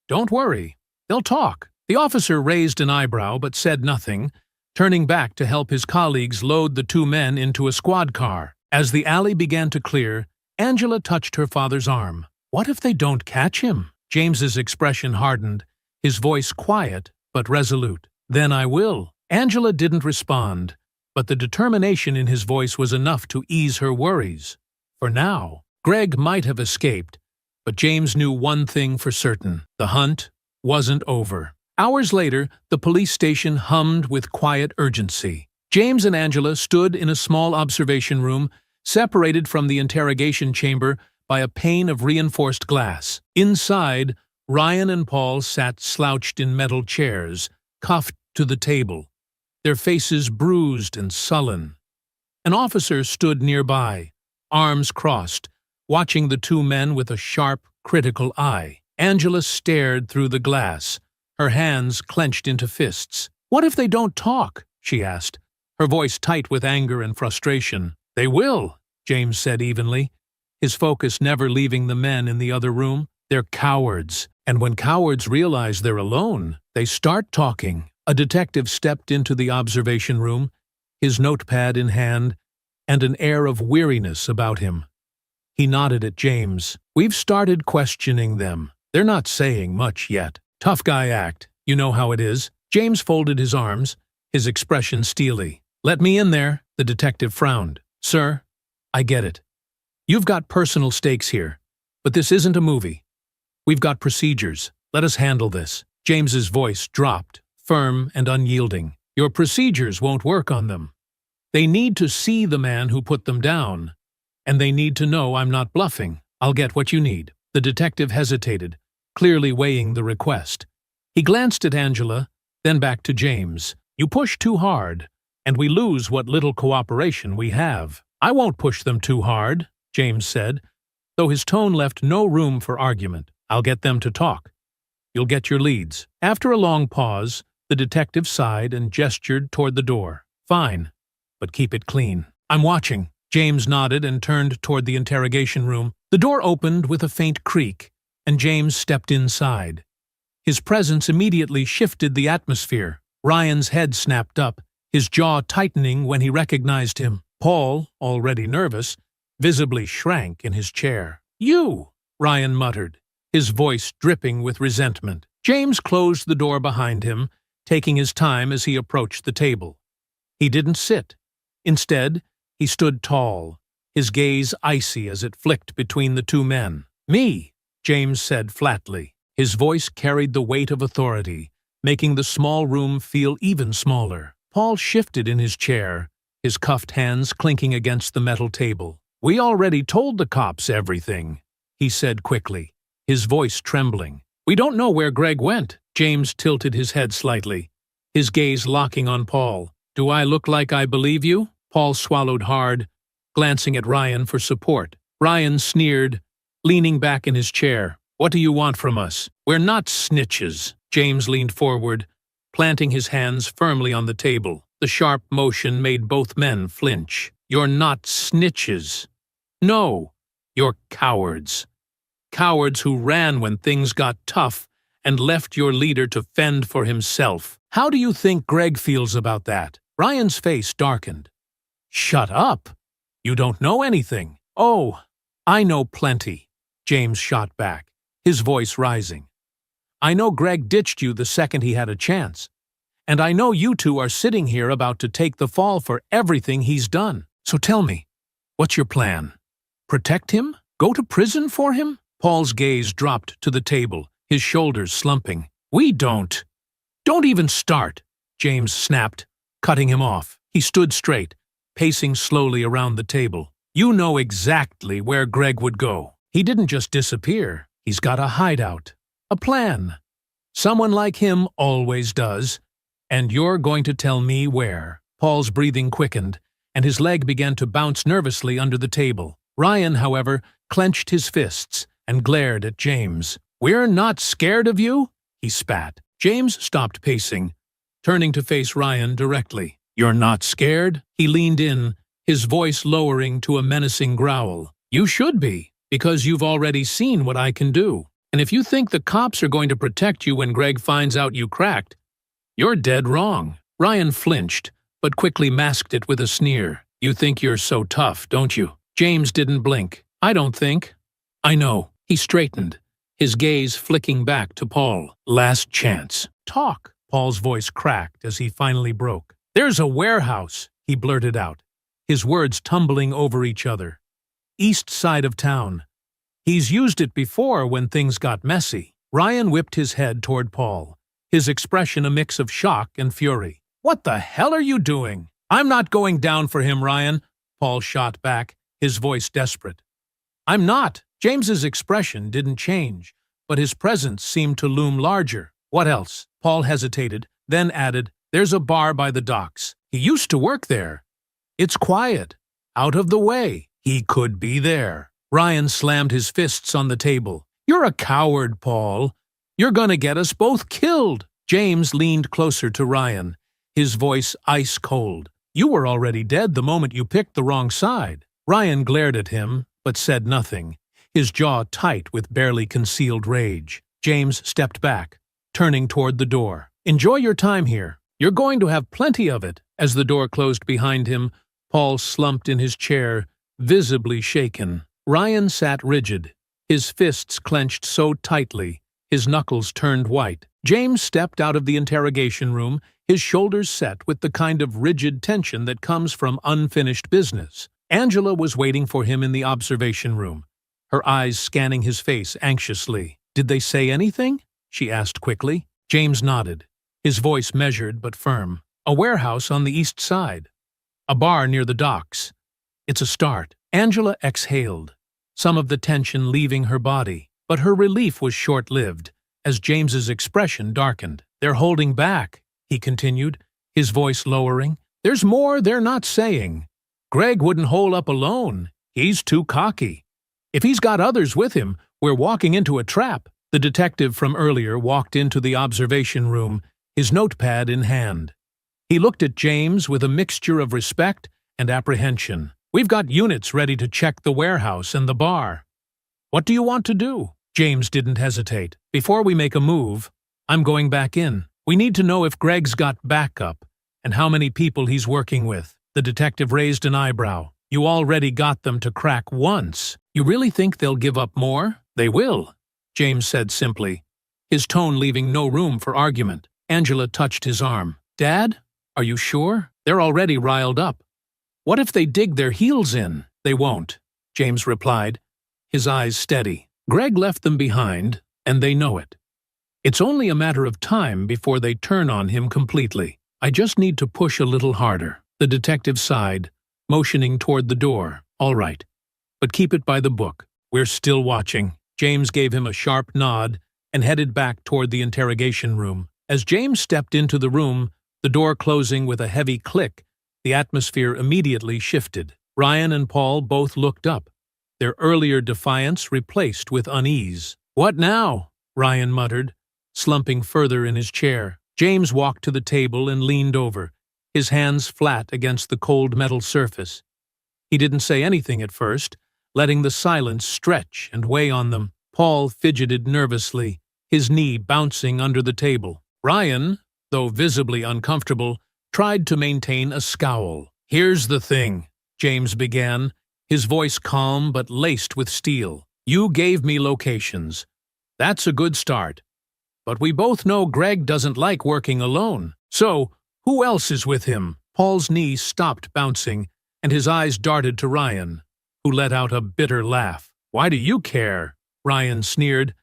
"Don't worry, they'll talk." The officer raised an eyebrow but said nothing, turning back to help his colleagues load the two men into a squad car. As the alley began to clear, Angela touched her father's arm. "What if they don't catch him?" James's expression hardened, his voice quiet but resolute. "Then I will." Angela didn't respond, but the determination in his voice was enough to ease her worries. For now, Greg might have escaped, but James knew one thing for certain: the hunt wasn't over. Hours later, the police station hummed with quiet urgency. James and Angela stood in a small observation room, separated from the interrogation chamber by a pane of reinforced glass. Inside, Ryan and Paul sat slouched in metal chairs, cuffed to the table, their faces bruised and sullen. An officer stood nearby, arms crossed, watching the two men with a sharp, critical eye. Angela stared through the glass, her hands clenched into fists. "What if they don't talk?" she asked, her voice tight with anger and frustration. "They will," James said evenly, his focus never leaving the men in the other room. "They're cowards, and when cowards realize they're alone, they start talking." A detective stepped into the observation room, his notepad in hand, and an air of weariness about him. He nodded at James. "We've started questioning them. They're not saying much yet. Tough guy act. You know how it is." James folded his arms, his expression steely. "Let me in there," the detective frowned. "Sir, I get it. You've got personal stakes here, but this isn't a movie. We've got procedures. Let us handle this." James's voice dropped, firm and unyielding. "Your procedures won't work on them. They need to see the man who put them down, and they need to know I'm not bluffing. I'll get what you need." The detective hesitated, clearly weighing the request. He glanced at Angela, then back to James. "You push too hard, and we lose what little cooperation we have." "I won't push them too hard," James said, though his tone left no room for argument. "I'll get them to talk. You'll get your leads." After a long pause, the detective sighed and gestured toward the door. "Fine, but keep it clean. I'm watching." James nodded and turned toward the interrogation room. The door opened with a faint creak, and James stepped inside. His presence immediately shifted the atmosphere. Ryan's head snapped up, his jaw tightening when he recognized him. Paul, already nervous, visibly shrank in his chair. "You!" Ryan muttered, his voice dripping with resentment. James closed the door behind him, taking his time as he approached the table. He didn't sit. Instead, he stood tall, his gaze icy as it flicked between the two men. "Me," James said flatly. His voice carried the weight of authority, making the small room feel even smaller. Paul shifted in his chair, his cuffed hands clinking against the metal table. "We already told the cops everything," he said quickly, his voice trembling. "We don't know where Greg went." James tilted his head slightly, his gaze locking on Paul. "Do I look like I believe you?" Paul swallowed hard, glancing at Ryan for support. Ryan sneered, leaning back in his chair. "What do you want from us? We're not snitches." James leaned forward, planting his hands firmly on the table. The sharp motion made both men flinch. "You're not snitches. No, you're cowards. Cowards who ran when things got tough and left your leader to fend for himself. How do you think Greg feels about that?" Ryan's face darkened. "Shut up. You don't know anything." "Oh, I know plenty," James shot back, his voice rising. "I know Greg ditched you the second he had a chance. And I know you two are sitting here about to take the fall for everything he's done. So tell me, what's your plan? Protect him? Go to prison for him?" Paul's gaze dropped to the table, his shoulders slumping. "We don't." "Don't even start," James snapped, cutting him off. He stood straight, pacing slowly around the table. "You know exactly where Greg would go. He didn't just disappear. He's got a hideout. A plan. Someone like him always does. And you're going to tell me where." Paul's breathing quickened, and his leg began to bounce nervously under the table. Ryan, however, clenched his fists and glared at James. "We're not scared of you?" he spat. James stopped pacing, turning to face Ryan directly. "You're not scared?" He leaned in, his voice lowering to a menacing growl. "You should be, because you've already seen what I can do. And if you think the cops are going to protect you when Greg finds out you cracked, you're dead wrong." Ryan flinched, but quickly masked it with a sneer. "You think you're so tough, don't you?" James didn't blink. "I don't think." "I know." He straightened, his gaze flicking back to Paul. "Last chance. Talk." Paul's voice cracked as he finally broke. "There's a warehouse," he blurted out, his words tumbling over each other. "East side of town. He's used it before when things got messy." Ryan whipped his head toward Paul, his expression a mix of shock and fury. "What the hell are you doing?" "I'm not going down for him, Ryan," Paul shot back, his voice desperate. I'm not. James's expression didn't change, but his presence seemed to loom larger. What else? Paul hesitated, then added, there's a bar by the docks. He used to work there. It's quiet. Out of the way. He could be there. Ryan slammed his fists on the table. You're a coward, Paul. You're gonna get us both killed. James leaned closer to Ryan, his voice ice cold. You were already dead the moment you picked the wrong side. Ryan glared at him, but said nothing, his jaw tight with barely concealed rage. James stepped back, turning toward the door. Enjoy your time here. You're going to have plenty of it. As the door closed behind him, Paul slumped in his chair, visibly shaken. Ryan sat rigid, his fists clenched so tightly, his knuckles turned white. James stepped out of the interrogation room, his shoulders set with the kind of rigid tension that comes from unfinished business. Angela was waiting for him in the observation room, her eyes scanning his face anxiously. Did they say anything? She asked quickly. James nodded, his voice measured but firm. A warehouse on the east side. A bar near the docks. It's a start. Angela exhaled, some of the tension leaving her body, but her relief was short-lived, as James's expression darkened. They're holding back, he continued, his voice lowering. There's more they're not saying. Greg wouldn't hole up alone. He's too cocky. If he's got others with him, we're walking into a trap. The detective from earlier walked into the observation room, his notepad in hand. He looked at James with a mixture of respect and apprehension. We've got units ready to check the warehouse and the bar. What do you want to do? James didn't hesitate. Before we make a move, I'm going back in. We need to know if Greg's got backup and how many people he's working with. The detective raised an eyebrow. You already got them to crack once. You really think they'll give up more? They will, James said simply, his tone leaving no room for argument. Angela touched his arm. Dad, are you sure? They're already riled up. What if they dig their heels in? They won't, James replied, his eyes steady. Greg left them behind, and they know it. It's only a matter of time before they turn on him completely. I just need to push a little harder. The detective sighed, motioning toward the door. All right, but keep it by the book. We're still watching. James gave him a sharp nod and headed back toward the interrogation room. As James stepped into the room, the door closing with a heavy click, the atmosphere immediately shifted. Ryan and Paul both looked up, their earlier defiance replaced with unease. What now? Ryan muttered, slumping further in his chair. James walked to the table and leaned over, his hands flat against the cold metal surface. He didn't say anything at first, letting the silence stretch and weigh on them. Paul fidgeted nervously, his knee bouncing under the table. Ryan, though visibly uncomfortable, tried to maintain a scowl. Here's the thing, James began, his voice calm but laced with steel. You gave me locations. That's a good start. But we both know Greg doesn't like working alone. So, who else is with him? Paul's knee stopped bouncing, and his eyes darted to Ryan, who let out a bitter laugh. Why do you care? Ryan sneered.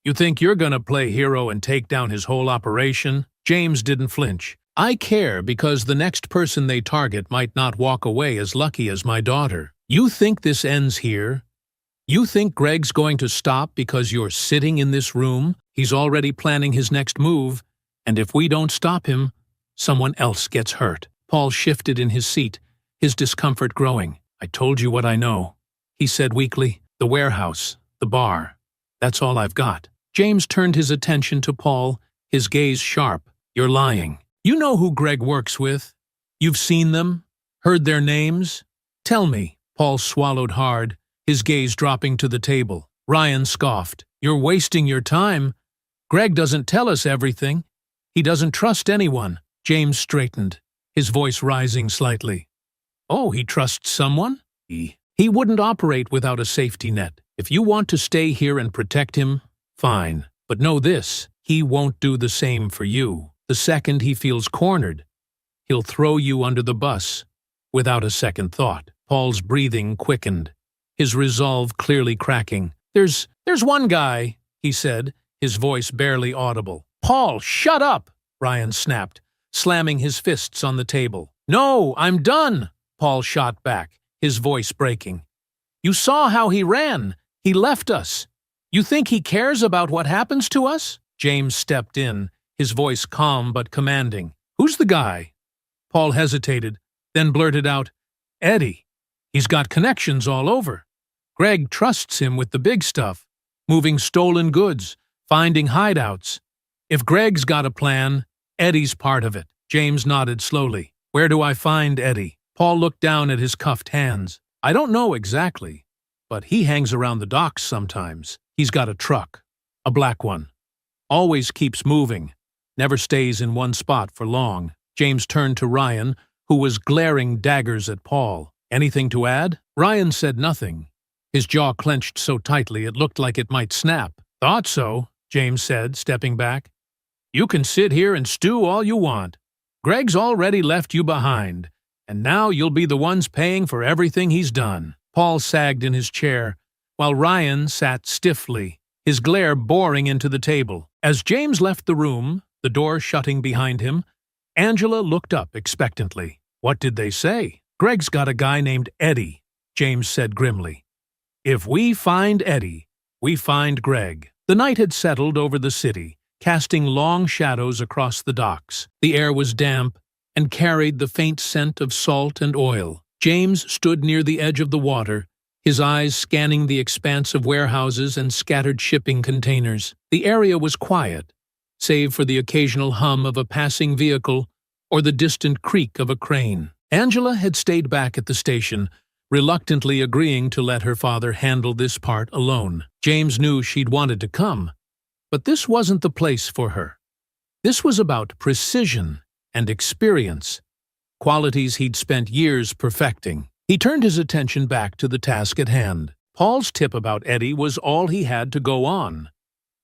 You think you're gonna play hero and take down his whole operation? James didn't flinch. I care because the next person they target might not walk away as lucky as my daughter. You think this ends here? You think Greg's going to stop because you're sitting in this room? He's already planning his next move, and if we don't stop him, someone else gets hurt. Paul shifted in his seat, his discomfort growing. I told you what I know, he said weakly. The warehouse, the bar, that's all I've got. James turned his attention to Paul, his gaze sharp. You're lying. You know who Greg works with. You've seen them, heard their names. Tell me. Paul swallowed hard, his gaze dropping to the table. Ryan scoffed. You're wasting your time. Greg doesn't tell us everything. He doesn't trust anyone. James straightened, his voice rising slightly. Oh, he trusts someone? He wouldn't operate without a safety net. If you want to stay here and protect him, fine. But know this, he won't do the same for you. The second he feels cornered, he'll throw you under the bus, without a second thought. Paul's breathing quickened, his resolve clearly cracking. There's one guy, he said, his voice barely audible. Paul, shut up, Ryan snapped, slamming his fists on the table. No, I'm done, Paul shot back, his voice breaking. You saw how he ran. He left us. You think he cares about what happens to us? James stepped in, his voice calm but commanding. Who's the guy? Paul hesitated, then blurted out, Eddie. He's got connections all over. Greg trusts him with the big stuff, moving stolen goods, finding hideouts. If Greg's got a plan, Eddie's part of it. James nodded slowly. Where do I find Eddie? Paul looked down at his cuffed hands. I don't know exactly, but he hangs around the docks sometimes. He's got a truck, a black one. Always keeps moving, never stays in one spot for long. James turned to Ryan, who was glaring daggers at Paul. Anything to add? Ryan said nothing. His jaw clenched so tightly it looked like it might snap. Thought so, James said, stepping back. You can sit here and stew all you want. Greg's already left you behind, and now you'll be the ones paying for everything he's done. Paul sagged in his chair, while Ryan sat stiffly, his glare boring into the table. As James left the room, the door shutting behind him, Angela looked up expectantly. What did they say? Greg's got a guy named Eddie, James said grimly. If we find Eddie, we find Greg. The night had settled over the city, casting long shadows across the docks. The air was damp and carried the faint scent of salt and oil. James stood near the edge of the water, his eyes scanning the expanse of warehouses and scattered shipping containers. The area was quiet, save for the occasional hum of a passing vehicle or the distant creak of a crane. Angela had stayed back at the station, reluctantly agreeing to let her father handle this part alone. James knew she'd wanted to come, but this wasn't the place for her. This was about precision and experience, qualities he'd spent years perfecting. He turned his attention back to the task at hand. Paul's tip about Eddie was all he had to go on,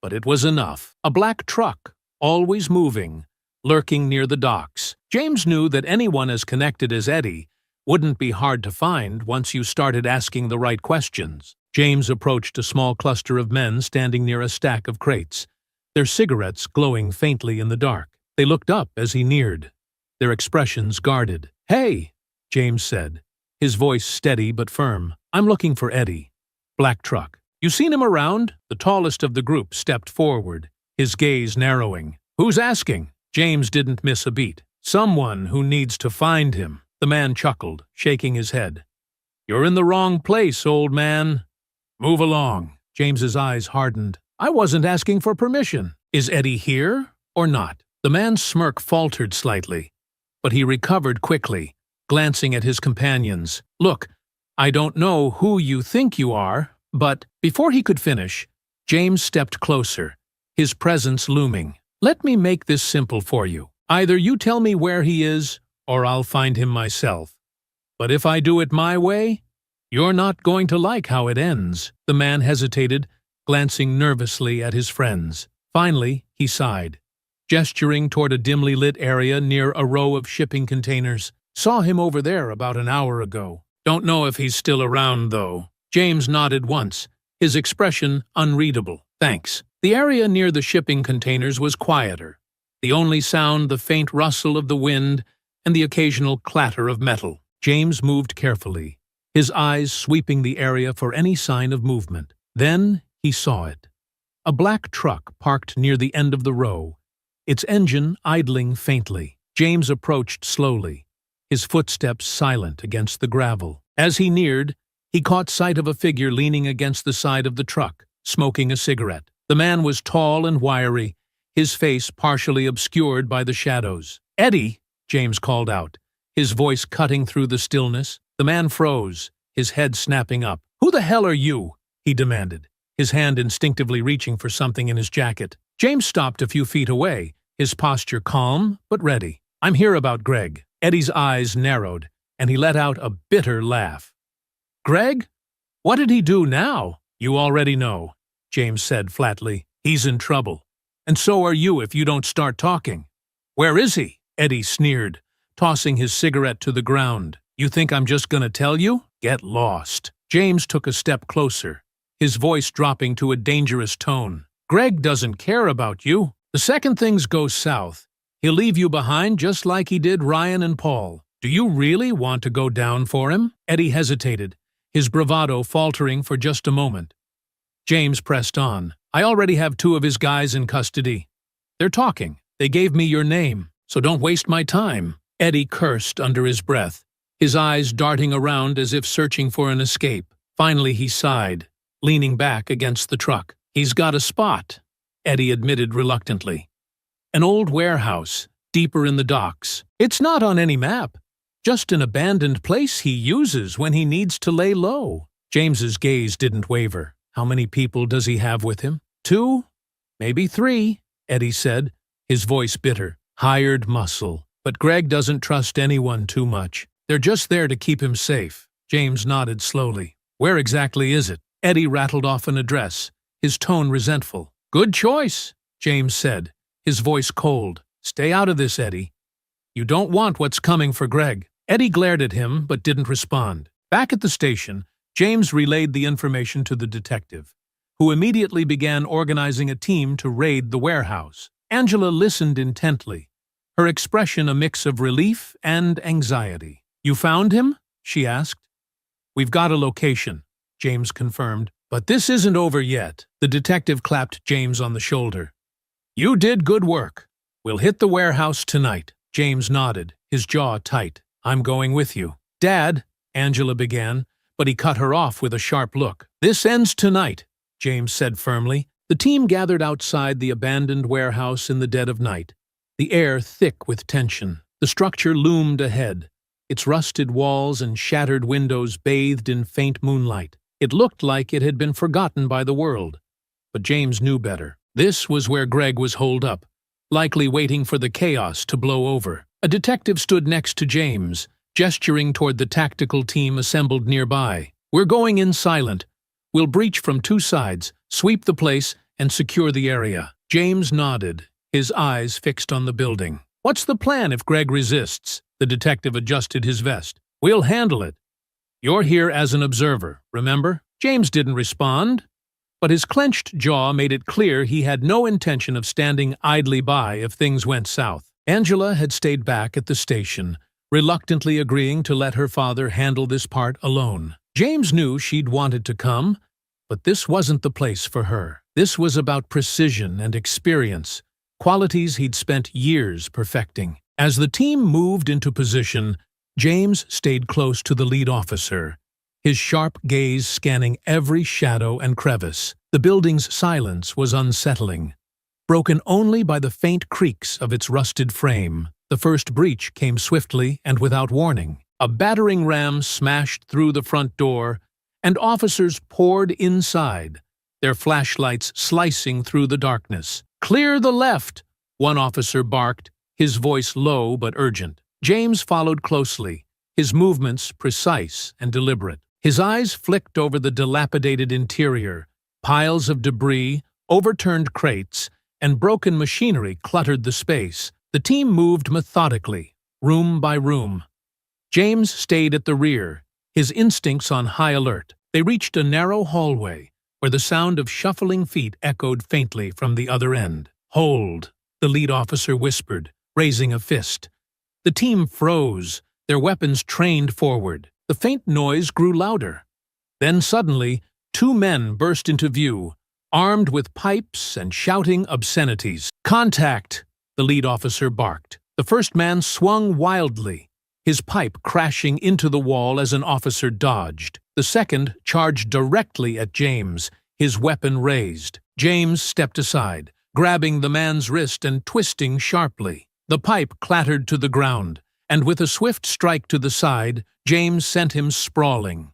but it was enough. A black truck, always moving, lurking near the docks. James knew that anyone as connected as Eddie wouldn't be hard to find once you started asking the right questions. James approached a small cluster of men standing near a stack of crates, their cigarettes glowing faintly in the dark. They looked up as he neared, their expressions guarded. Hey, James said, his voice steady but firm. I'm looking for Eddie. Black truck. You seen him around? The tallest of the group stepped forward, his gaze narrowing. Who's asking? James didn't miss a beat. Someone who needs to find him. The man chuckled, shaking his head. You're in the wrong place, old man. Move along. James's eyes hardened. I wasn't asking for permission. Is Eddie here or not? The man's smirk faltered slightly, but he recovered quickly, glancing at his companions. Look, I don't know who you think you are, but before he could finish, James stepped closer, his presence looming. Let me make this simple for you. Either you tell me where he is, or I'll find him myself. But if I do it my way, you're not going to like how it ends. The man hesitated, glancing nervously at his friends. Finally, he sighed, gesturing toward a dimly lit area near a row of shipping containers. Saw him over there about an hour ago. Don't know if he's still around, though. James nodded once, his expression unreadable. Thanks. The area near the shipping containers was quieter, the only sound the faint rustle of the wind and the occasional clatter of metal. James moved carefully, his eyes sweeping the area for any sign of movement. Then he saw it. A black truck parked near the end of the row, its engine idling faintly. James approached slowly, his footsteps silent against the gravel. As he neared, he caught sight of a figure leaning against the side of the truck, smoking a cigarette. The man was tall and wiry, his face partially obscured by the shadows. Eddie! James called out, his voice cutting through the stillness. The man froze, his head snapping up. Who the hell are you? He demanded, his hand instinctively reaching for something in his jacket. James stopped a few feet away, his posture calm but ready. I'm here about Greg. Eddie's eyes narrowed, and he let out a bitter laugh. Greg? What did he do now? You already know, James said flatly. He's in trouble. And so are you if you don't start talking. Where is he? Eddie sneered, tossing his cigarette to the ground. You think I'm just gonna tell you? Get lost. James took a step closer, his voice dropping to a dangerous tone. Greg doesn't care about you. The second things go south, he'll leave you behind just like he did Ryan and Paul. Do you really want to go down for him? Eddie hesitated, his bravado faltering for just a moment. James pressed on. I already have 2 of his guys in custody. They're talking. They gave me your name, so don't waste my time. Eddie cursed under his breath, his eyes darting around as if searching for an escape. Finally he sighed, leaning back against the truck. He's got a spot, Eddie admitted reluctantly. An old warehouse, deeper in the docks. It's not on any map. Just an abandoned place he uses when he needs to lay low. James's gaze didn't waver. How many people does he have with him? 2? Maybe 3, Eddie said, his voice bitter. Hired muscle. But Greg doesn't trust anyone too much. They're just there to keep him safe. James nodded slowly. Where exactly is it? Eddie rattled off an address, his tone resentful. Good choice, James said, his voice cold. Stay out of this, Eddie. You don't want what's coming for Greg. Eddie glared at him but didn't respond. Back at the station, James relayed the information to the detective, who immediately began organizing a team to raid the warehouse. Angela listened intently, her expression a mix of relief and anxiety. You found him? She asked. We've got a location, James confirmed. But this isn't over yet. The detective clapped James on the shoulder. You did good work. We'll hit the warehouse tonight. James nodded, his jaw tight. I'm going with you. Dad, Angela began, but he cut her off with a sharp look. This ends tonight, James said firmly. The team gathered outside the abandoned warehouse in the dead of night, the air thick with tension. The structure loomed ahead, its rusted walls and shattered windows bathed in faint moonlight. It looked like it had been forgotten by the world. But James knew better. This was where Greg was holed up, likely waiting for the chaos to blow over. A detective stood next to James, gesturing toward the tactical team assembled nearby. We're going in silent. We'll breach from 2 sides, sweep the place, and secure the area. James nodded, his eyes fixed on the building. What's the plan if Greg resists? The detective adjusted his vest. We'll handle it. You're here as an observer, remember? James didn't respond, but his clenched jaw made it clear he had no intention of standing idly by if things went south. Angela had stayed back at the station, reluctantly agreeing to let her father handle this part alone. James knew she'd wanted to come, but this wasn't the place for her. This was about precision and experience, qualities he'd spent years perfecting. As the team moved into position, James stayed close to the lead officer, his sharp gaze scanning every shadow and crevice. The building's silence was unsettling, broken only by the faint creaks of its rusted frame. The first breach came swiftly and without warning. A battering ram smashed through the front door, and officers poured inside, their flashlights slicing through the darkness. "Clear the left!" one officer barked, his voice low but urgent. James followed closely, his movements precise and deliberate. His eyes flicked over the dilapidated interior. Piles of debris, overturned crates, and broken machinery cluttered the space. The team moved methodically, room by room. James stayed at the rear, his instincts on high alert. They reached a narrow hallway, where the sound of shuffling feet echoed faintly from the other end. "Hold," the lead officer whispered, raising a fist. The team froze, their weapons trained forward. The faint noise grew louder. Then suddenly, 2 men burst into view, armed with pipes and shouting obscenities. "Contact!" the lead officer barked. The first man swung wildly, his pipe crashing into the wall as an officer dodged. The second charged directly at James, his weapon raised. James stepped aside, grabbing the man's wrist and twisting sharply. The pipe clattered to the ground, and with a swift strike to the side, James sent him sprawling.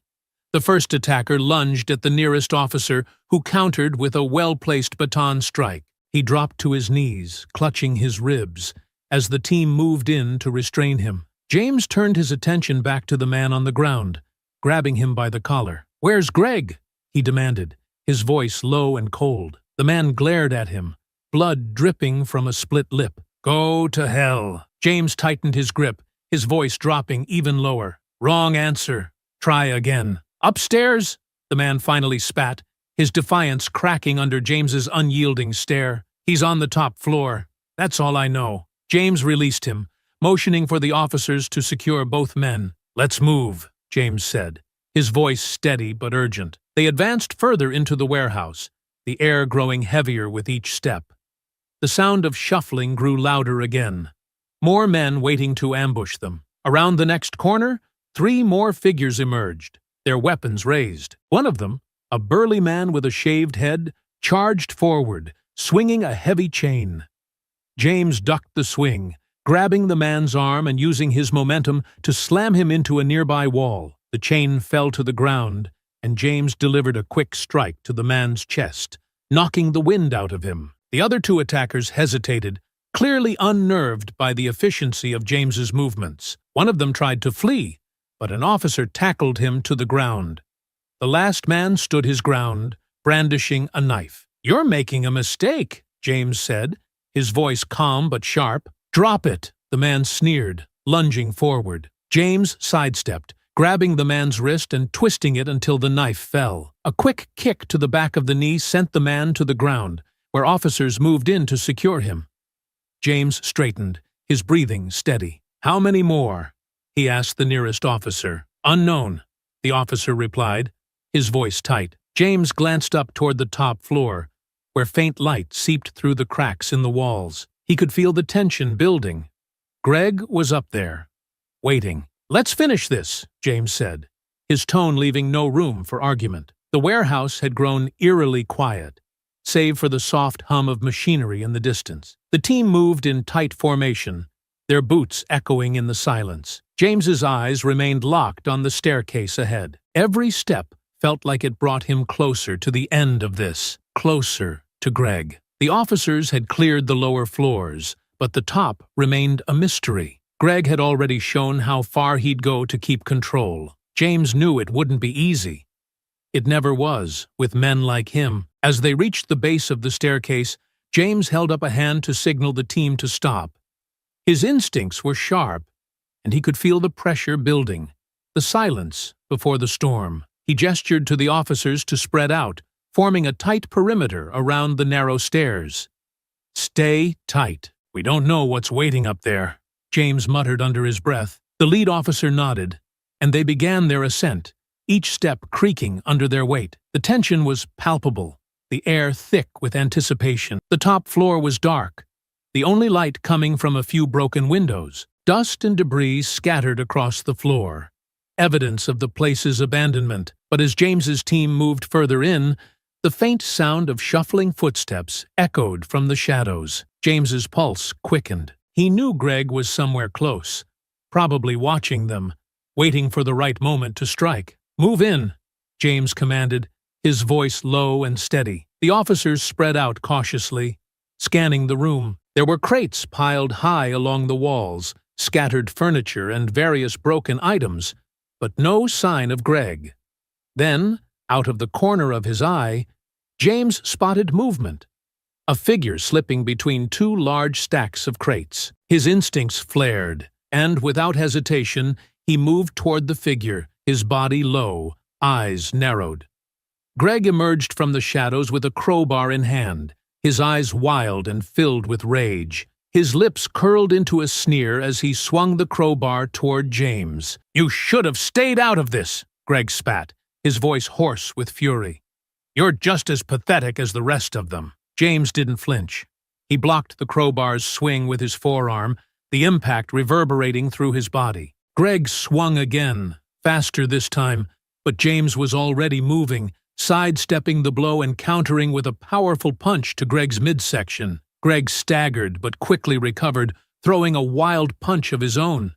The first attacker lunged at the nearest officer, who countered with a well-placed baton strike. He dropped to his knees, clutching his ribs, as the team moved in to restrain him. James turned his attention back to the man on the ground, grabbing him by the collar. "Where's Greg?" he demanded, his voice low and cold. The man glared at him, blood dripping from a split lip. "Go to hell." James tightened his grip, his voice dropping even lower. "Wrong answer. Try again." "Upstairs?" the man finally spat, his defiance cracking under James's unyielding stare. "He's on the top floor. That's all I know." James released him, motioning for the officers to secure both men. "Let's move," James said, his voice steady but urgent. They advanced further into the warehouse, the air growing heavier with each step. The sound of shuffling grew louder again. More men waiting to ambush them. Around the next corner, 3 more figures emerged, their weapons raised. One of them, a burly man with a shaved head, charged forward, swinging a heavy chain. James ducked the swing, grabbing the man's arm and using his momentum to slam him into a nearby wall. The chain fell to the ground, and James delivered a quick strike to the man's chest, knocking the wind out of him. The other 2 attackers hesitated, clearly unnerved by the efficiency of James's movements. One of them tried to flee, but an officer tackled him to the ground. The last man stood his ground, brandishing a knife. "You're making a mistake," James said, his voice calm but sharp. "Drop it," the man sneered, lunging forward. James sidestepped, grabbing the man's wrist and twisting it until the knife fell. A quick kick to the back of the knee sent the man to the ground, where officers moved in to secure him. James straightened, his breathing steady. "How many more?" he asked the nearest officer. "Unknown," the officer replied, his voice tight. James glanced up toward the top floor, where faint light seeped through the cracks in the walls. He could feel the tension building. Greg was up there, waiting. "Let's finish this," James said, his tone leaving no room for argument. The warehouse had grown eerily quiet, save for the soft hum of machinery in the distance. The team moved in tight formation, their boots echoing in the silence. James's eyes remained locked on the staircase ahead. Every step felt like it brought him closer to the end of this, closer to Greg. The officers had cleared the lower floors, but the top remained a mystery. Greg had already shown how far he'd go to keep control. James knew it wouldn't be easy. It never was, with men like him. As they reached the base of the staircase, James held up a hand to signal the team to stop. His instincts were sharp, and he could feel the pressure building, the silence before the storm. He gestured to the officers to spread out, forming a tight perimeter around the narrow stairs. "Stay tight. We don't know what's waiting up there," James muttered under his breath. The lead officer nodded, and they began their ascent, each step creaking under their weight. The tension was palpable, the air thick with anticipation. The top floor was dark, the only light coming from a few broken windows. Dust and debris scattered across the floor, evidence of the place's abandonment. But as James's team moved further in, the faint sound of shuffling footsteps echoed from the shadows. James's pulse quickened. He knew Greg was somewhere close, probably watching them, waiting for the right moment to strike. "Move in," James commanded, his voice low and steady. The officers spread out cautiously, scanning the room. There were crates piled high along the walls, scattered furniture and various broken items, but no sign of Greg. Then, out of the corner of his eye, James spotted movement, a figure slipping between 2 large stacks of crates. His instincts flared, and without hesitation, he moved toward the figure, his body low, eyes narrowed. Greg emerged from the shadows with a crowbar in hand, his eyes wild and filled with rage. His lips curled into a sneer as he swung the crowbar toward James. "You should have stayed out of this," Greg spat, his voice hoarse with fury. "You're just as pathetic as the rest of them." James didn't flinch. He blocked the crowbar's swing with his forearm, the impact reverberating through his body. Greg swung again, faster this time, but James was already moving, sidestepping the blow and countering with a powerful punch to Greg's midsection. Greg staggered but quickly recovered, throwing a wild punch of his own.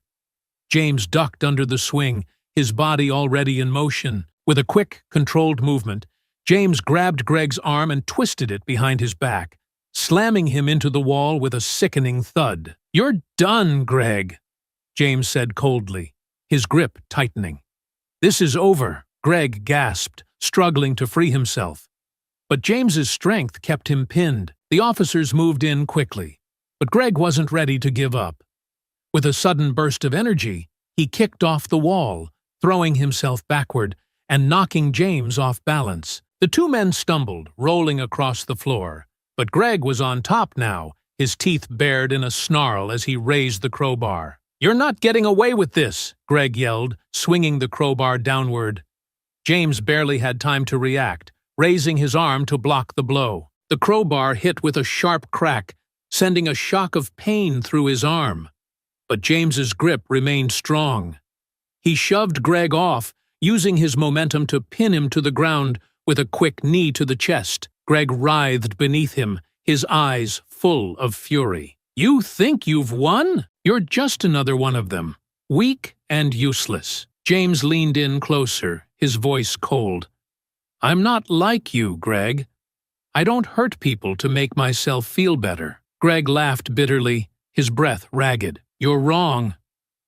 James ducked under the swing, his body already in motion. With a quick, controlled movement, James grabbed Greg's arm and twisted it behind his back, slamming him into the wall with a sickening thud. "You're done, Greg," James said coldly, his grip tightening. "This is over," Greg gasped, struggling to free himself. But James's strength kept him pinned. The officers moved in quickly, but Greg wasn't ready to give up. With a sudden burst of energy, he kicked off the wall, throwing himself backward and knocking James off balance. The 2 men stumbled, rolling across the floor, but Greg was on top now, his teeth bared in a snarl as he raised the crowbar. "You're not getting away with this," Greg yelled, swinging the crowbar downward. James barely had time to react, raising his arm to block the blow. The crowbar hit with a sharp crack, sending a shock of pain through his arm. But James's grip remained strong. He shoved Greg off, using his momentum to pin him to the ground with a quick knee to the chest. Greg writhed beneath him, his eyes full of fury. "You think you've won? You're just another one of them. Weak and useless." James leaned in closer, his voice cold. "I'm not like you, Greg. I don't hurt people to make myself feel better." Greg laughed bitterly, his breath ragged. "You're wrong.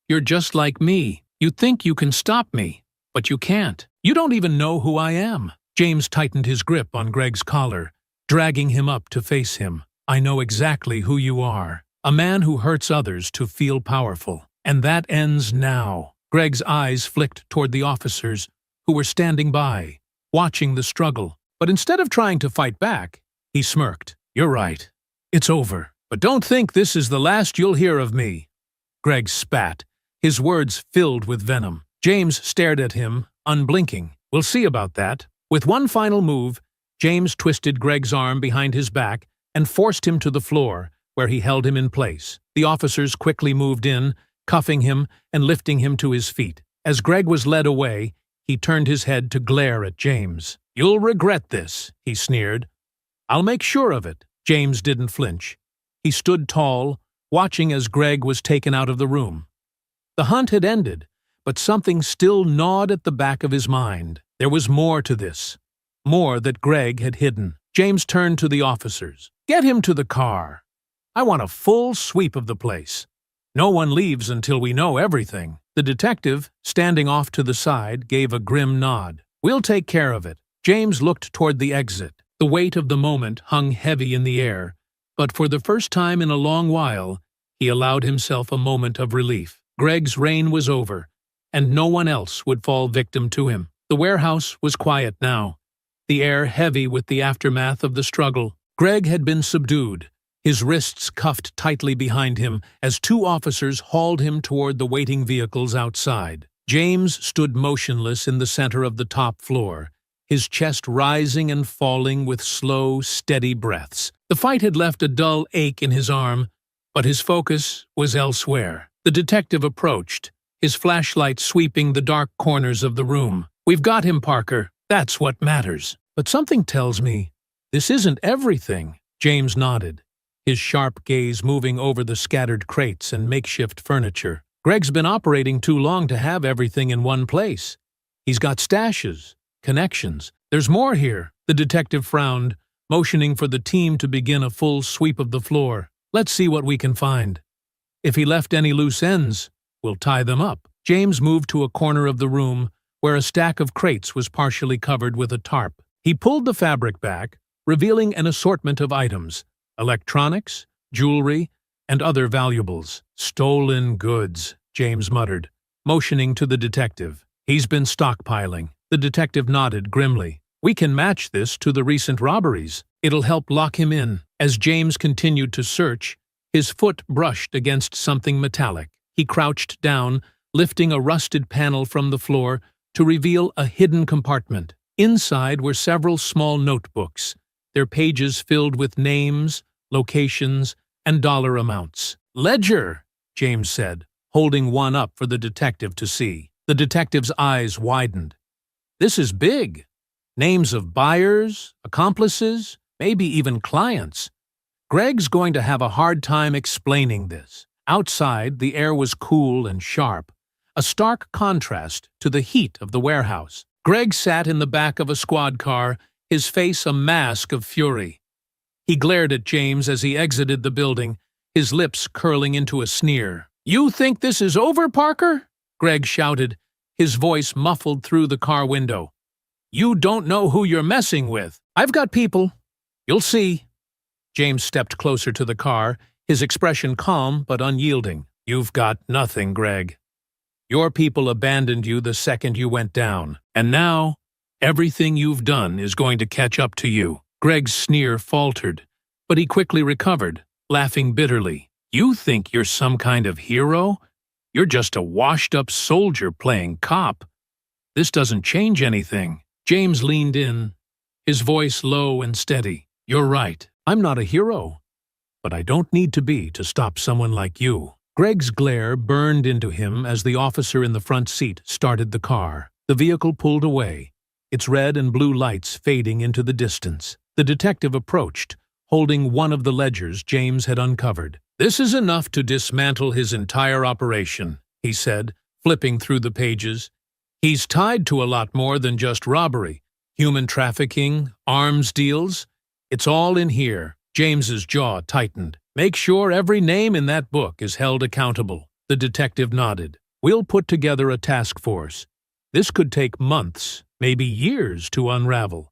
You're just like me. You think you can stop me, but you can't. You don't even know who I am." James tightened his grip on Greg's collar, dragging him up to face him. "I know exactly who you are. A man who hurts others to feel powerful. And that ends now." Greg's eyes flicked toward the officers, who were standing by, watching the struggle. But instead of trying to fight back, he smirked. "You're right. It's over. But don't think this is the last you'll hear of me." Greg spat, his words filled with venom. James stared at him, unblinking. "We'll see about that." With one final move, James twisted Greg's arm behind his back and forced him to the floor, where he held him in place. The officers quickly moved in, cuffing him and lifting him to his feet. As Greg was led away, he turned his head to glare at James. "You'll regret this," he sneered. "I'll make sure of it." James didn't flinch. He stood tall, watching as Greg was taken out of the room. The hunt had ended, but something still gnawed at the back of his mind. There was more to this, more that Greg had hidden. James turned to the officers. "Get him to the car. I want a full sweep of the place. No one leaves until we know everything." The detective, standing off to the side, gave a grim nod. "We'll take care of it." James looked toward the exit. The weight of the moment hung heavy in the air, but for the first time in a long while, he allowed himself a moment of relief. Greg's reign was over, and no one else would fall victim to him. The warehouse was quiet now, the air heavy with the aftermath of the struggle. Greg had been subdued, his wrists cuffed tightly behind him as two officers hauled him toward the waiting vehicles outside. James stood motionless in the center of the top floor, his chest rising and falling with slow, steady breaths. The fight had left a dull ache in his arm, but his focus was elsewhere. The detective approached, his flashlight sweeping the dark corners of the room. "We've got him, Parker. That's what matters." "But something tells me this isn't everything." James nodded, his sharp gaze moving over the scattered crates and makeshift furniture. "Greg's been operating too long to have everything in one place. He's got stashes, connections. There's more here." The detective frowned, motioning for the team to begin a full sweep of the floor. "Let's see what we can find. If he left any loose ends, we'll tie them up." James moved to a corner of the room where a stack of crates was partially covered with a tarp. He pulled the fabric back, revealing an assortment of items: electronics, jewelry, and other valuables. "Stolen goods," James muttered, motioning to the detective. "He's been stockpiling." The detective nodded grimly. "We can match this to the recent robberies. It'll help lock him in." As James continued to search, his foot brushed against something metallic. He crouched down, lifting a rusted panel from the floor to reveal a hidden compartment. Inside were several small notebooks, their pages filled with names, locations, and dollar amounts. "Ledger," James said, holding one up for the detective to see. The detective's eyes widened. "This is big. Names of buyers, accomplices, maybe even clients. Greg's going to have a hard time explaining this." Outside, the air was cool and sharp, a stark contrast to the heat of the warehouse. Greg sat in the back of a squad car, his face a mask of fury. He glared at James as he exited the building, his lips curling into a sneer. "You think this is over, Parker?" Greg shouted, his voice muffled through the car window. "You don't know who you're messing with. I've got people. You'll see." James stepped closer to the car, his expression calm but unyielding. "You've got nothing, Greg. Your people abandoned you the second you went down, and now everything you've done is going to catch up to you." Greg's sneer faltered, but he quickly recovered, laughing bitterly. "You think you're some kind of hero? You're just a washed-up soldier playing cop." This doesn't change anything. James leaned in, his voice low and steady. You're right. I'm not a hero, but I don't need to be to stop someone like you. Greg's glare burned into him as the officer in the front seat started the car. The vehicle pulled away, its red and blue lights fading into the distance. The detective approached, holding one of the ledgers James had uncovered. This is enough to dismantle his entire operation, he said, flipping through the pages. He's tied to a lot more than just robbery. Human trafficking, arms deals. It's all in here. James's jaw tightened. Make sure every name in that book is held accountable. The detective nodded. We'll put together a task force. This could take months, maybe years to unravel.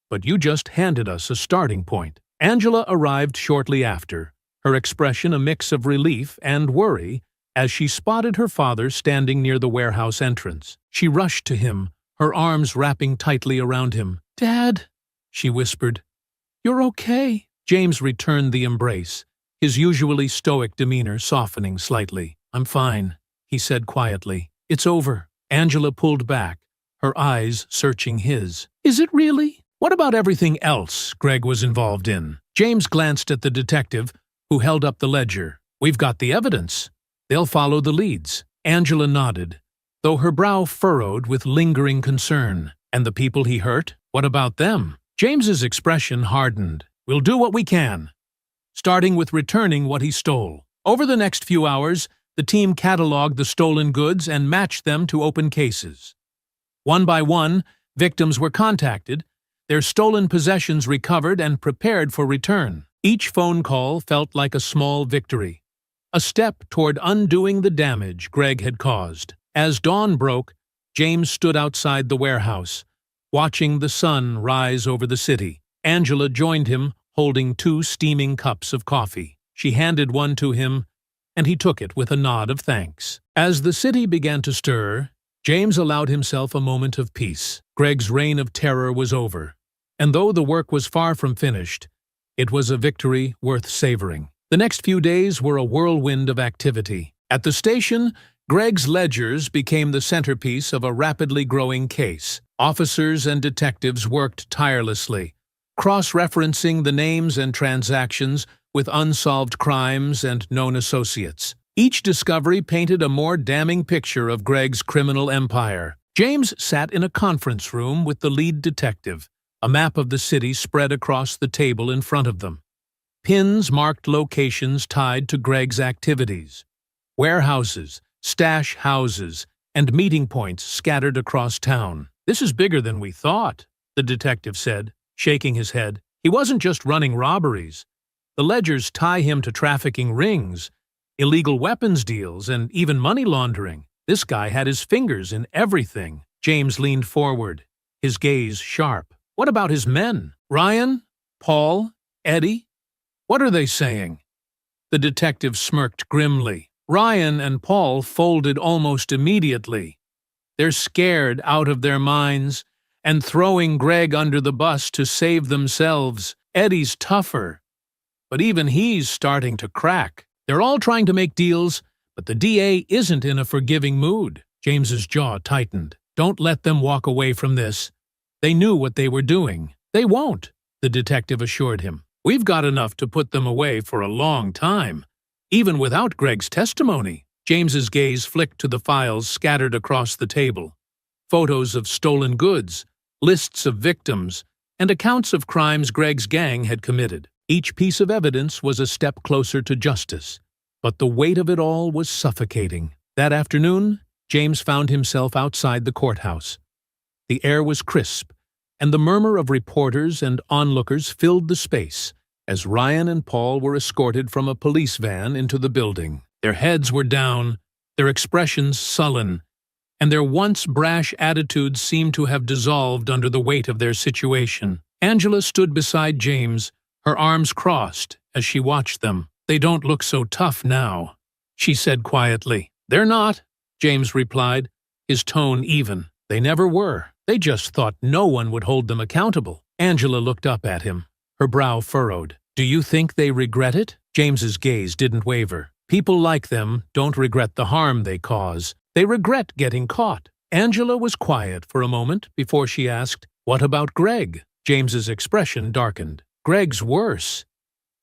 But you just handed us a starting point. Angela arrived shortly after, her expression a mix of relief and worry as she spotted her father standing near the warehouse entrance. She rushed to him, her arms wrapping tightly around him. Dad, she whispered. You're okay. James returned the embrace, his usually stoic demeanor softening slightly. I'm fine, he said quietly. It's over. Angela pulled back, her eyes searching his. Is it really? What about everything else Greg was involved in? James glanced at the detective, who held up the ledger. We've got the evidence. They'll follow the leads. Angela nodded, though her brow furrowed with lingering concern. And the people he hurt? What about them? James's expression hardened. We'll do what we can, starting with returning what he stole. Over the next few hours, the team cataloged the stolen goods and matched them to open cases. One by one, victims were contacted, their stolen possessions recovered and prepared for return. Each phone call felt like a small victory, a step toward undoing the damage Greg had caused. As dawn broke, James stood outside the warehouse, watching the sun rise over the city. Angela joined him, holding 2 steaming cups of coffee. She handed one to him, and he took it with a nod of thanks. As the city began to stir, James allowed himself a moment of peace. Greg's reign of terror was over, and though the work was far from finished, it was a victory worth savoring. The next few days were a whirlwind of activity. At the station, Greg's ledgers became the centerpiece of a rapidly growing case. Officers and detectives worked tirelessly, cross-referencing the names and transactions with unsolved crimes and known associates. Each discovery painted a more damning picture of Greg's criminal empire. James sat in a conference room with the lead detective, a map of the city spread across the table in front of them. Pins marked locations tied to Greg's activities. Warehouses, stash houses, and meeting points scattered across town. This is bigger than we thought, the detective said, shaking his head. He wasn't just running robberies. The ledgers tie him to trafficking rings, illegal weapons deals, and even money laundering. This guy had his fingers in everything. James leaned forward, his gaze sharp. What about his men? Ryan? Paul? Eddie? What are they saying? The detective smirked grimly. Ryan and Paul folded almost immediately. They're scared out of their minds and throwing Greg under the bus to save themselves. Eddie's tougher, but even he's starting to crack. They're all trying to make deals, but the DA isn't in a forgiving mood. James's jaw tightened. Don't let them walk away from this. They knew what they were doing. They won't, the detective assured him. We've got enough to put them away for a long time, even without Greg's testimony. James's gaze flicked to the files scattered across the table. Photos of stolen goods, lists of victims, and accounts of crimes Greg's gang had committed. Each piece of evidence was a step closer to justice, but the weight of it all was suffocating. That afternoon, James found himself outside the courthouse. The air was crisp, and the murmur of reporters and onlookers filled the space as Ryan and Paul were escorted from a police van into the building. Their heads were down, their expressions sullen, and their once brash attitudes seemed to have dissolved under the weight of their situation. Angela stood beside James, her arms crossed, as she watched them. They don't look so tough now, she said quietly. They're not, James replied, his tone even. They never were. They just thought no one would hold them accountable. Angela looked up at him, her brow furrowed. Do you think they regret it? James's gaze didn't waver. People like them don't regret the harm they cause. They regret getting caught. Angela was quiet for a moment before she asked, "What about Greg?" James's expression darkened. "Greg's worse.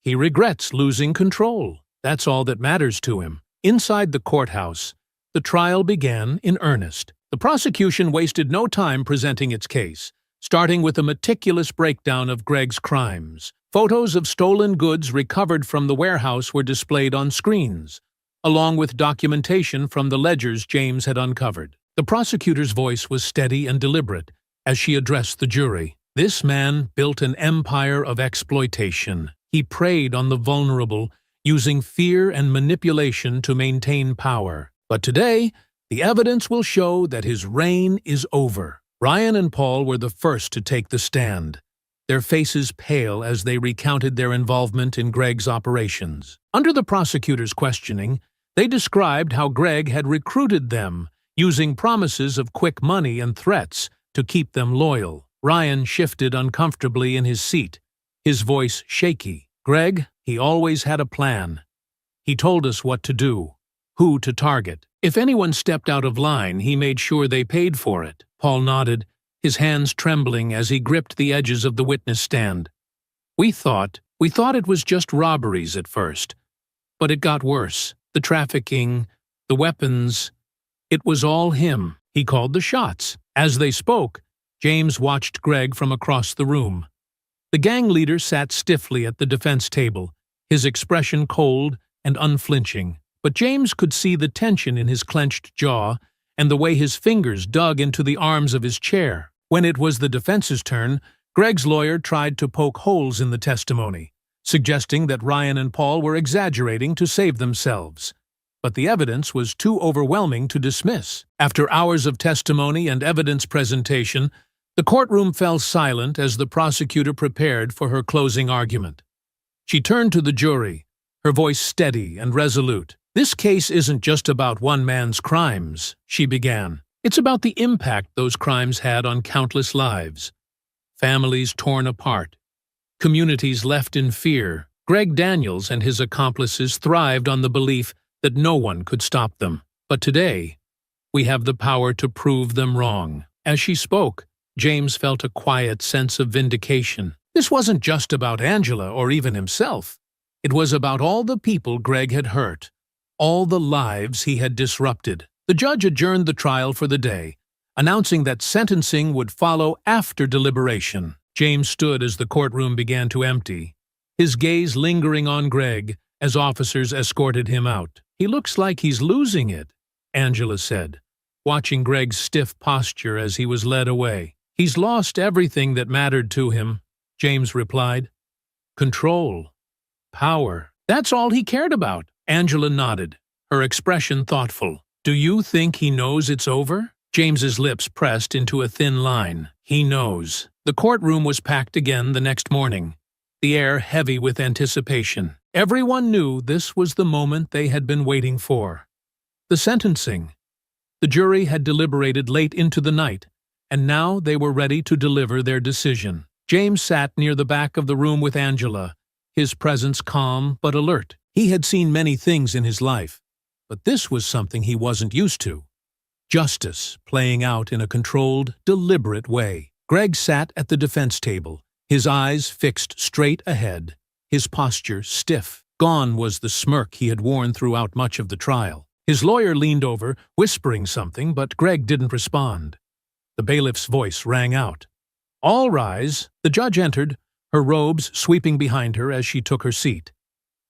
He regrets losing control. That's all that matters to him." Inside the courthouse, the trial began in earnest. The prosecution wasted no time presenting its case, starting with a meticulous breakdown of Greg's crimes. Photos of stolen goods recovered from the warehouse were displayed on screens, along with documentation from the ledgers James had uncovered. The prosecutor's voice was steady and deliberate as she addressed the jury. This man built an empire of exploitation. He preyed on the vulnerable, using fear and manipulation to maintain power. But today, the evidence will show that his reign is over. Ryan and Paul were the first to take the stand, their faces pale as they recounted their involvement in Greg's operations. Under the prosecutor's questioning, they described how Greg had recruited them, using promises of quick money and threats to keep them loyal. Ryan shifted uncomfortably in his seat, his voice shaky. "Greg, he always had a plan. He told us what to do, who to target. If anyone stepped out of line, he made sure they paid for it." Paul nodded, his hands trembling as he gripped the edges of the witness stand. We thought it was just robberies at first. But it got worse. The trafficking, the weapons, it was all him. He called the shots." As they spoke, James watched Greg from across the room. The gang leader sat stiffly at the defense table, his expression cold and unflinching. But James could see the tension in his clenched jaw and the way his fingers dug into the arms of his chair. When it was the defense's turn, Greg's lawyer tried to poke holes in the testimony, suggesting that Ryan and Paul were exaggerating to save themselves. But the evidence was too overwhelming to dismiss. After hours of testimony and evidence presentation, the courtroom fell silent as the prosecutor prepared for her closing argument. She turned to the jury, her voice steady and resolute. "This case isn't just about one man's crimes," she began. "It's about the impact those crimes had on countless lives. Families torn apart, communities left in fear. Greg Daniels and his accomplices thrived on the belief that no one could stop them. But today, we have the power to prove them wrong." As she spoke, James felt a quiet sense of vindication. This wasn't just about Angela or even himself. It was about all the people Greg had hurt, all the lives he had disrupted. The judge adjourned the trial for the day, announcing that sentencing would follow after deliberation. James stood as the courtroom began to empty, his gaze lingering on Greg as officers escorted him out. "He looks like he's losing it," Angela said, watching Greg's stiff posture as he was led away. "He's lost everything that mattered to him," James replied. "Control, power, that's all he cared about." Angela nodded, her expression thoughtful. "Do you think he knows it's over?" James's lips pressed into a thin line. "He knows." The courtroom was packed again the next morning, the air heavy with anticipation. Everyone knew this was the moment they had been waiting for. The sentencing. The jury had deliberated late into the night, and now they were ready to deliver their decision. James sat near the back of the room with Angela, his presence calm but alert. He had seen many things in his life, but this was something he wasn't used to. Justice playing out in a controlled, deliberate way. Greg sat at the defense table, his eyes fixed straight ahead, his posture stiff. Gone was the smirk he had worn throughout much of the trial. His lawyer leaned over, whispering something, but Greg didn't respond. The bailiff's voice rang out. "All rise." The judge entered, her robes sweeping behind her as she took her seat.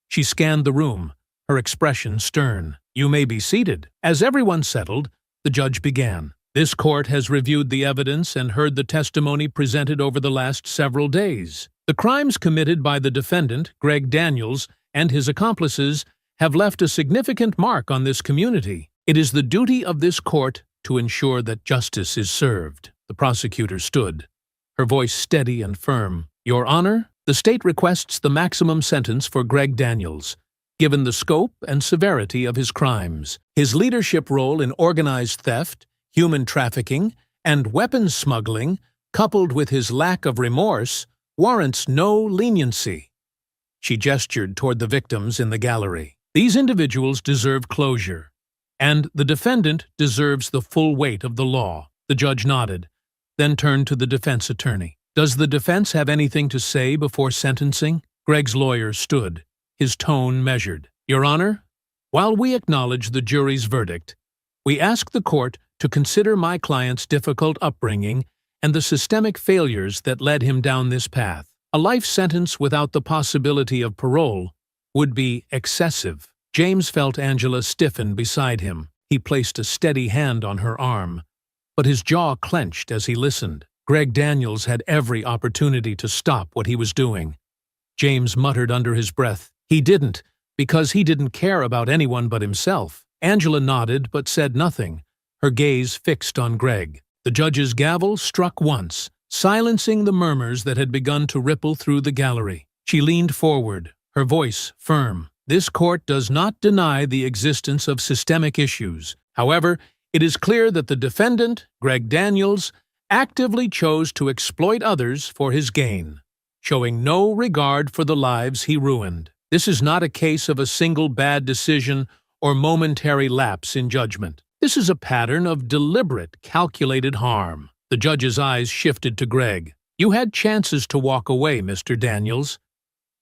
She scanned the room, her expression stern. "You may be seated." As everyone settled, the judge began. "This court has reviewed the evidence and heard the testimony presented over the last several days. The crimes committed by the defendant, Greg Daniels, and his accomplices have left a significant mark on this community. It is the duty of this court to ensure that justice is served." The prosecutor stood, her voice steady and firm. "Your Honor, the state requests the maximum sentence for Greg Daniels, given the scope and severity of his crimes. His leadership role in organized theft, human trafficking, and weapons smuggling, coupled with his lack of remorse, warrants no leniency." She gestured toward the victims in the gallery. "These individuals deserve closure. and the defendant deserves the full weight of the law. The judge nodded, then turned to the defense attorney. Does the defense have anything to say before sentencing? Greg's lawyer stood, his tone measured. Your Honor, while we acknowledge the jury's verdict, we ask the court to consider my client's difficult upbringing and the systemic failures that led him down this path. A life sentence without the possibility of parole would be excessive. James felt Angela stiffen beside him. He placed a steady hand on her arm, but his jaw clenched as he listened. Greg Daniels had every opportunity to stop what he was doing. James muttered under his breath. He didn't, because he didn't care about anyone but himself. Angela nodded but said nothing, her gaze fixed on Greg. The judge's gavel struck once, silencing the murmurs that had begun to ripple through the gallery. She leaned forward, her voice firm. This court does not deny the existence of systemic issues. However, it is clear that the defendant, Greg Daniels, actively chose to exploit others for his gain, showing no regard for the lives he ruined. This is not a case of a single bad decision or momentary lapse in judgment. This is a pattern of deliberate, calculated harm. The judge's eyes shifted to Greg. You had chances to walk away, Mr. Daniels.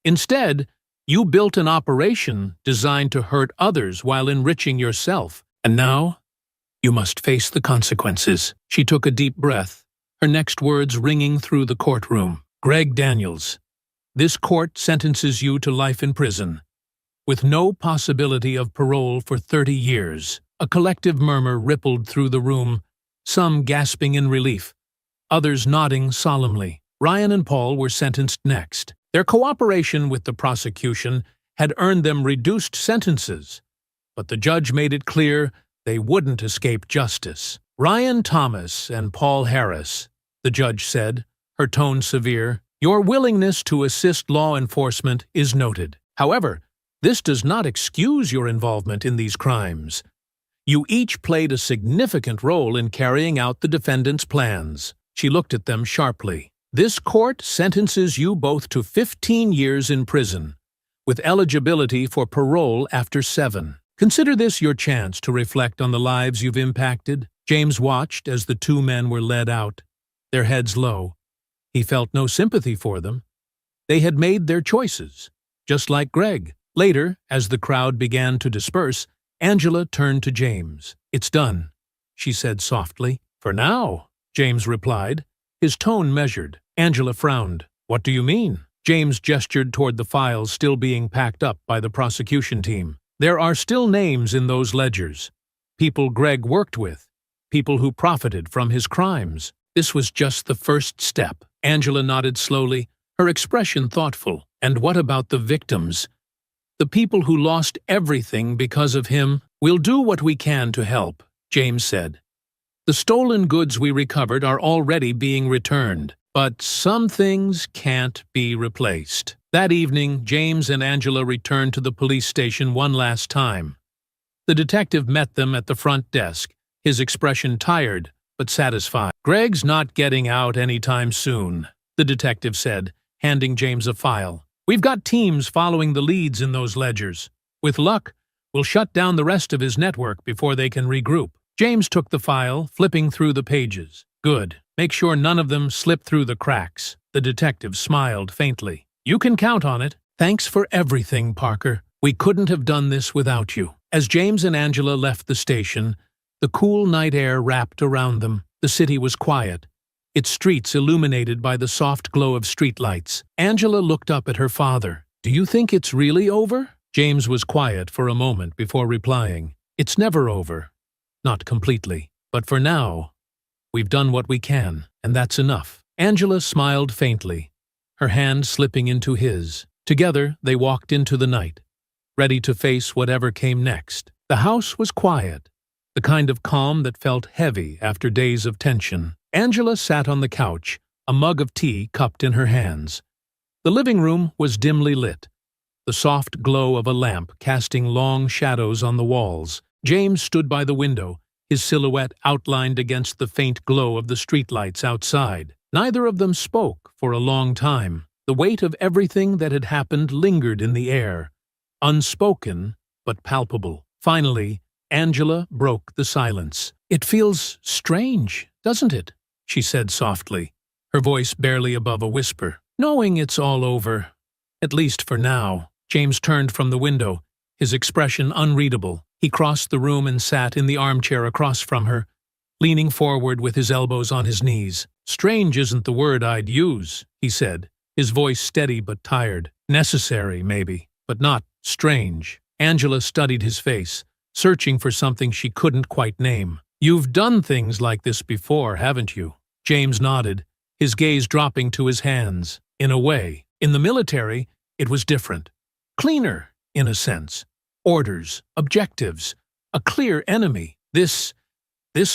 Instead, you built an operation designed to hurt others while enriching yourself. And now, you must face the consequences. She took a deep breath, her next words ringing through the courtroom. Greg Daniels, this court sentences you to life in prison, with no possibility of parole for 30 years. A collective murmur rippled through the room, some gasping in relief, others nodding solemnly. Ryan and Paul were sentenced next. Their cooperation with the prosecution had earned them reduced sentences, but the judge made it clear they wouldn't escape justice. Ryan Thomas and Paul Harris, the judge said, her tone severe, your willingness to assist law enforcement is noted. However, this does not excuse your involvement in these crimes. You each played a significant role in carrying out the defendant's plans. She looked at them sharply. This court sentences you both to 15 years in prison, with eligibility for parole after 7. Consider this your chance to reflect on the lives you've impacted. James watched as the two men were led out, their heads low. He felt no sympathy for them. They had made their choices, just like Greg. Later, as the crowd began to disperse, Angela turned to James. It's done, she said softly. For now, James replied, his tone measured. Angela frowned. What do you mean? James gestured toward the files still being packed up by the prosecution team. There are still names in those ledgers. People Greg worked with. People who profited from his crimes. This was just the first step. Angela nodded slowly, her expression thoughtful. And what about the victims? The people who lost everything because of him? We'll do what we can to help, James said. The stolen goods we recovered are already being returned, but some things can't be replaced. That evening, James and Angela returned to the police station one last time. The detective met them at the front desk, his expression tired but satisfied. Greg's not getting out anytime soon, the detective said, handing James a file. We've got teams following the leads in those ledgers. With luck, we'll shut down the rest of his network before they can regroup. James took the file, flipping through the pages. Good. Make sure none of them slip through the cracks. The detective smiled faintly. You can count on it. Thanks for everything, Parker. We couldn't have done this without you. As James and Angela left the station, the cool night air wrapped around them. The city was quiet, its streets illuminated by the soft glow of streetlights. Angela looked up at her father. Do you think it's really over? James was quiet for a moment before replying. It's never over. Not completely. But for now, we've done what we can, and that's enough. Angela smiled faintly, her hand slipping into his. Together, they walked into the night, ready to face whatever came next. The house was quiet, the kind of calm that felt heavy after days of tension. Angela sat on the couch, a mug of tea cupped in her hands. The living room was dimly lit, the soft glow of a lamp casting long shadows on the walls. James stood by the window, his silhouette outlined against the faint glow of the streetlights outside. Neither of them spoke for a long time. The weight of everything that had happened lingered in the air, unspoken but palpable. Finally, Angela broke the silence. "It feels strange, doesn't it?" she said softly, her voice barely above a whisper. "Knowing it's all over. At least for now." James turned from the window, his expression unreadable. He crossed the room and sat in the armchair across from her, leaning forward with his elbows on his knees. "Strange isn't the word I'd use," he said, his voice steady but tired. "Necessary, maybe, but not strange." Angela studied his face, searching for something she couldn't quite name. "You've done things like this before, haven't you?" James nodded, his gaze dropping to his hands. "In a way. In the military, it was different. Cleaner, in a sense. Orders, objectives, a clear enemy. This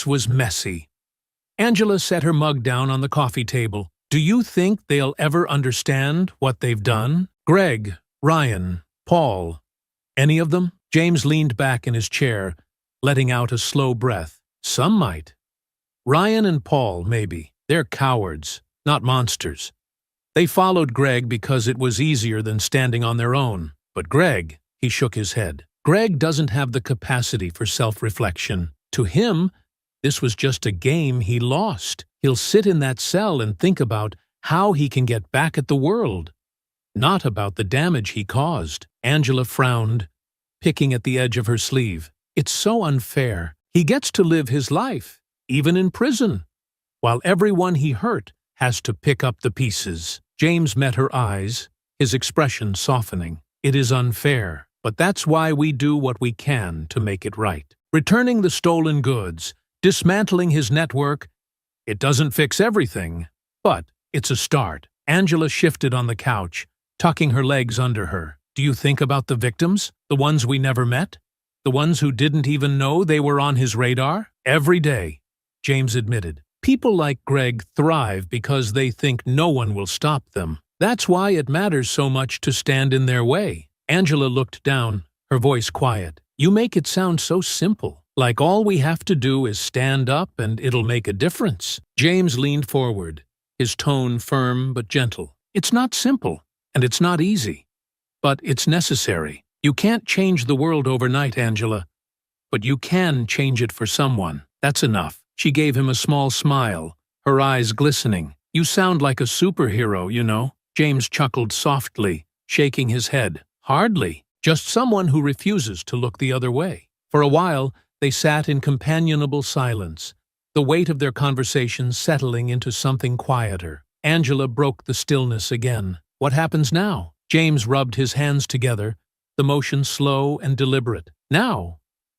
was messy." Angela set her mug down on the coffee table. "Do you think they'll ever understand what they've done? Greg, Ryan, Paul, any of them?" James leaned back in his chair, letting out a slow breath. "Some might. Ryan and Paul, maybe. They're cowards, not monsters. They followed Greg because it was easier than standing on their own. But Greg," he shook his head, "Greg doesn't have the capacity for self-reflection. To him, this was just a game he lost. He'll sit in that cell and think about how he can get back at the world, not about the damage he caused." Angela frowned, picking at the edge of her sleeve. "It's so unfair. He gets to live his life, even in prison, while everyone he hurt has to pick up the pieces." James met her eyes, his expression softening. "It is unfair, but that's why we do what we can to make it right. Returning the stolen goods, dismantling his network, it doesn't fix everything, but it's a start." Angela shifted on the couch, tucking her legs under her. "Do you think about the victims? The ones we never met? The ones who didn't even know they were on his radar?" "Every day," James admitted. "People like Greg thrive because they think no one will stop them. That's why it matters so much to stand in their way." Angela looked down, her voice quiet. "You make it sound so simple, like all we have to do is stand up and it'll make a difference." James leaned forward, his tone firm but gentle. "It's not simple, and it's not easy. But it's necessary. You can't change the world overnight, Angela, but you can change it for someone. That's enough." She gave him a small smile, her eyes glistening. "You sound like a superhero, you know." James chuckled softly, shaking his head. "Hardly. Just someone who refuses to look the other way." For a while, they sat in companionable silence, the weight of their conversation settling into something quieter. Angela broke the stillness again. "What happens now?" James rubbed his hands together, the motion slow and deliberate. "Now,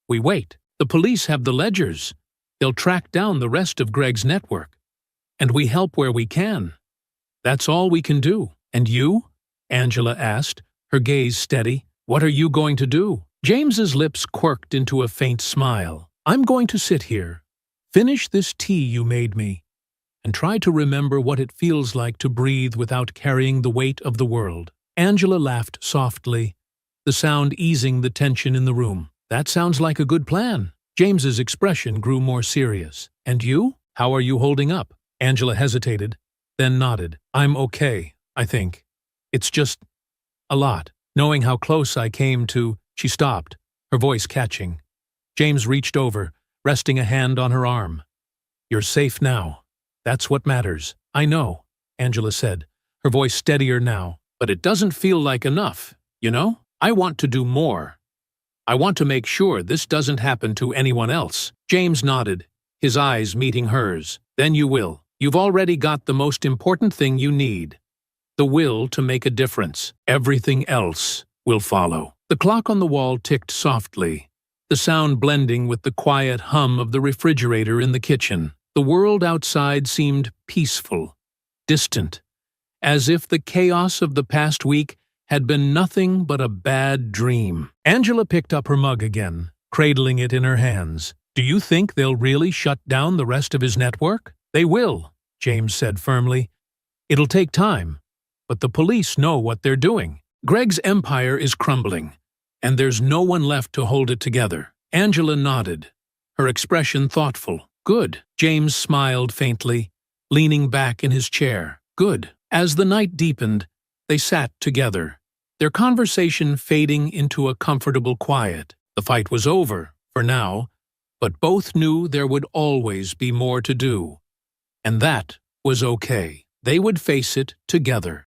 we wait. The police have the ledgers. They'll track down the rest of Greg's network. And we help where we can. That's all we can do." "And you?" Angela asked, her gaze steady. "What are you going to do?" James's lips quirked into a faint smile. "I'm going to sit here, finish this tea you made me, and try to remember what it feels like to breathe without carrying the weight of the world." Angela laughed softly, the sound easing the tension in the room. "That sounds like a good plan." James's expression grew more serious. "And you? How are you holding up?" Angela hesitated, then nodded. "I'm okay, I think. It's just a lot. Knowing how close I came to—" She stopped, her voice catching. James reached over, resting a hand on her arm. "You're safe now. That's what matters." "I know," Angela said, her voice steadier now. "But it doesn't feel like enough, you know? I want to do more. I want to make sure this doesn't happen to anyone else." James nodded, his eyes meeting hers. "Then you will. You've already got the most important thing you need. The will to make a difference. Everything else will follow." The clock on the wall ticked softly, the sound blending with the quiet hum of the refrigerator in the kitchen. The world outside seemed peaceful, distant, as if the chaos of the past week had been nothing but a bad dream. Angela picked up her mug again, cradling it in her hands. "Do you think they'll really shut down the rest of his network?" "They will," James said firmly. "It'll take time, but the police know what they're doing. Greg's empire is crumbling, and there's no one left to hold it together." Angela nodded, her expression thoughtful. "Good." James smiled faintly, leaning back in his chair. "Good." As the night deepened, they sat together, their conversation fading into a comfortable quiet. The fight was over, for now, but both knew there would always be more to do. And that was okay. They would face it together.